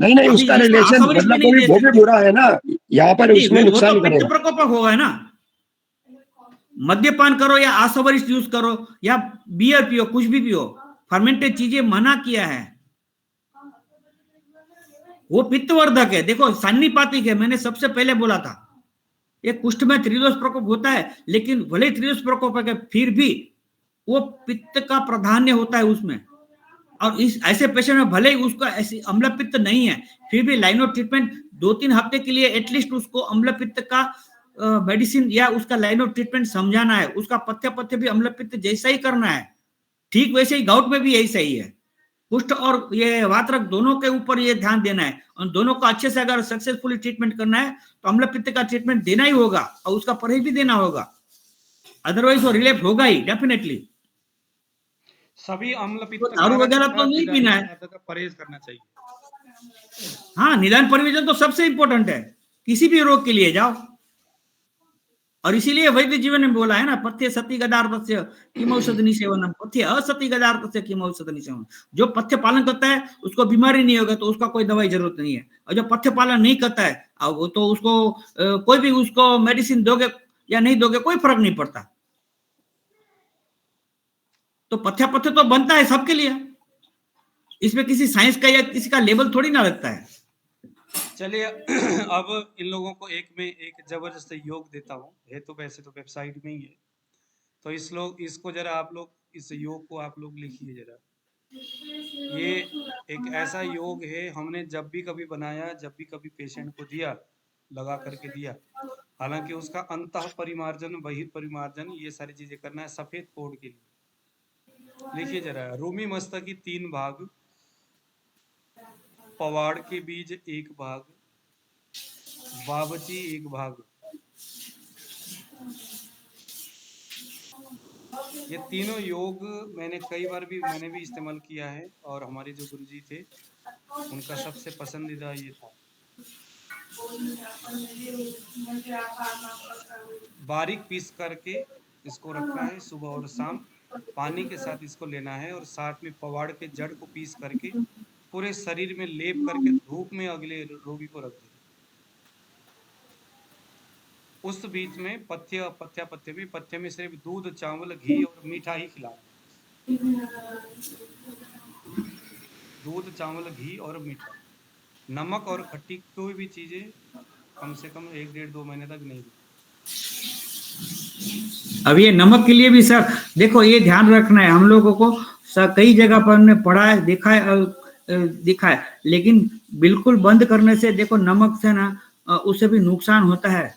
नहीं नहीं, अभी उसका इसको रिलेशन आसवरिश मतलब भी नहीं वो भी दे सकते। बुरा है ना, यहाँ पर नहीं, उसमें वो नुकसान तो पित्त करेगा। प्रकोप होगा ना। मद्यपान करो या आसवरिश यूज करो या बियर पियो, कुछ भी पियो, फर्मेंटेड चीजें मना किया है, वो पित्तवर्धक है। देखो सन्निपातिक है, मैंने सबसे पहले बोला था, ये कुष्ठ में त्रिदोष प्रकोप होता है, लेकिन भले त्रिदोष प्रकोप है फिर भी वो पित्त का प्राधान्य होता है उसमें। और इस ऐसे पेशेंट में भले ही उसका ऐसी अम्ल पित्त नहीं है, फिर भी लाइन ऑफ ट्रीटमेंट 2-3 हफ्ते के लिए एटलीस्ट उसको अम्ल पित्त का मेडिसिन या उसका लाइन ऑफ ट्रीटमेंट समझाना है। उसका पथ्य भी अम्ल पित्त जैसा ही करना है, ठीक वैसे ही गाउट में भी यही सही है। कुष्ठ और ये वातरक दोनों के ऊपर ये ध्यान देना है, और दोनों को अच्छे से अगर सक्सेसफुली ट्रीटमेंट करना है तो अम्ल पित्त का ट्रीटमेंट देना ही होगा और उसका परहेज भी देना होगा, अदरवाइज वो रिलेप्स होगा ही डेफिनेटली। सभी अम्ल तो पित्त दारू वगैरह तो नहीं पीना है। का परहेज करना चाहिए। हाँ, निदान परिवर्जन तो सबसे इंपॉर्टेंट है, किसी भी रोग के लिए जाओ। और इसीलिए वैद्य जीवन में बोला है ना, पथ्य सती गदार्थस्य किमौषधि निसेवनम, पथ्य असती गदार्थस्य किमौषधि निसेवनम। जो पथ्य पालन करता है उसको बीमारी नहीं होगा तो उसका कोई दवाई जरूरत नहीं है, और जो पथ्य पालन नहीं करता है अब तो उसको कोई भी उसको मेडिसिन दोगे या नहीं दोगे कोई फर्क नहीं पड़ता। तो पथ्य तो बनता है सबके लिए, इसमें किसी साइंस का या किसी का लेबल थोड़ी ना लगता है। चलिए अब इन लोगों को एक जबरदस्त योग देता हूँ, है तो वैसे तो वेबसाइट में ही है, तो इसको जरा आप लोग इस योग को आप लोग लिखिए जरा। ये एक ऐसा योग है, हमने जब भी कभी बनाया, जब भी कभी पेशेंट को दिया, लगा करके दिया, हालांकि उसका अंतः परिमार्जन बहिर्परिमार्जन ये सारी चीजें करना है सफेद कोड के लिए। लिखिए जरा, रूमी मस्तकी 3 भाग, पवाड़ के बीज 1 भाग, बाबची 1 भाग। ये तीनों योग मैंने भी इस्तेमाल किया है, और हमारे जो गुरुजी थे उनका सबसे पसंदीदा ये था। बारीक पीस करके इसको रखना है, सुबह और शाम पानी के साथ इसको लेना है, और साथ में पवाड़ के जड़ को पीस करके पूरे शरीर में लेप करके धूप में अगले रोगी को रख दें। उस बीच में पथ्य में सिर्फ दूध, चावल, घी और मीठा ही खिलाएं। दूध, चावल, घी और मीठा। नमक और खट्टी कोई भी चीजें कम से कम 1-1.5-2 महीने तक नहीं। अब ये नमक के लिए भी सर देखो ये ध्यान रखना है हम लोगों को, कई जगह पर हमने पढ़ा है, देखा है, लेकिन बिल्कुल बंद करने से देखो नमक से ना उससे भी नुकसान होता है,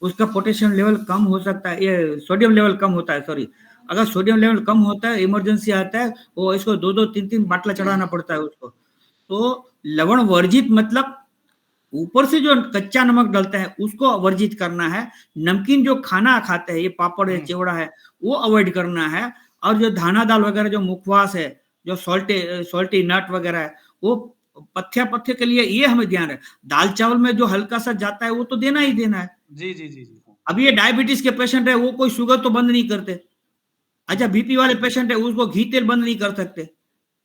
उसका पोटेशियम लेवल कम हो सकता है, ये सोडियम लेवल कम होता है, सॉरी, अगर सोडियम लेवल कम होता है, इमरजेंसी आता है, वो इसको 2-2, 3-3 बाटला चढ़ाना पड़ता है उसको। तो लवण वर्जित मतलब ऊपर से जो कच्चा नमक डलता है उसको वर्जित करना है। नमकीन जो खाना खाते हैं, ये पापड़ है, चिवड़ा है, वो अवॉइड करना है। और जो धाना दाल वगैरह जो मुखवास है, जो सॉल्टी नट वगैरह है, वो पथ्य के लिए ये हमें ध्यान है। दाल चावल में जो हल्का सा जाता है वो तो देना ही देना है। जी। अब ये डायबिटीज के पेशेंट है, वो कोई शुगर तो बंद नहीं करते। अच्छा, बीपी वाले पेशेंट है, उसको घी तेल बंद नहीं कर सकते,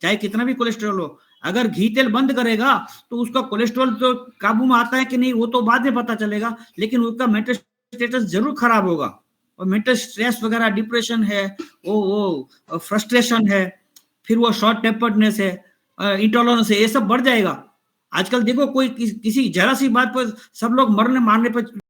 चाहे कितना भी कोलेस्ट्रॉल हो। अगर घी तेल बंद करेगा तो उसका कोलेस्ट्रॉल तो काबू में आता है कि नहीं वो तो बाद में पता चलेगा, लेकिन उसका मेंटल स्टेटस जरूर खराब होगा। और मेंटल स्ट्रेस वगैरह, डिप्रेशन है, वो फ्रस्ट्रेशन है, फिर वो शॉर्ट टेम्पर्डनेस है, इंटॉलरेंस है, ये सब बढ़ जाएगा। आजकल देखो कोई किसी जरा सी बात पर सब लोग मरने मारने पर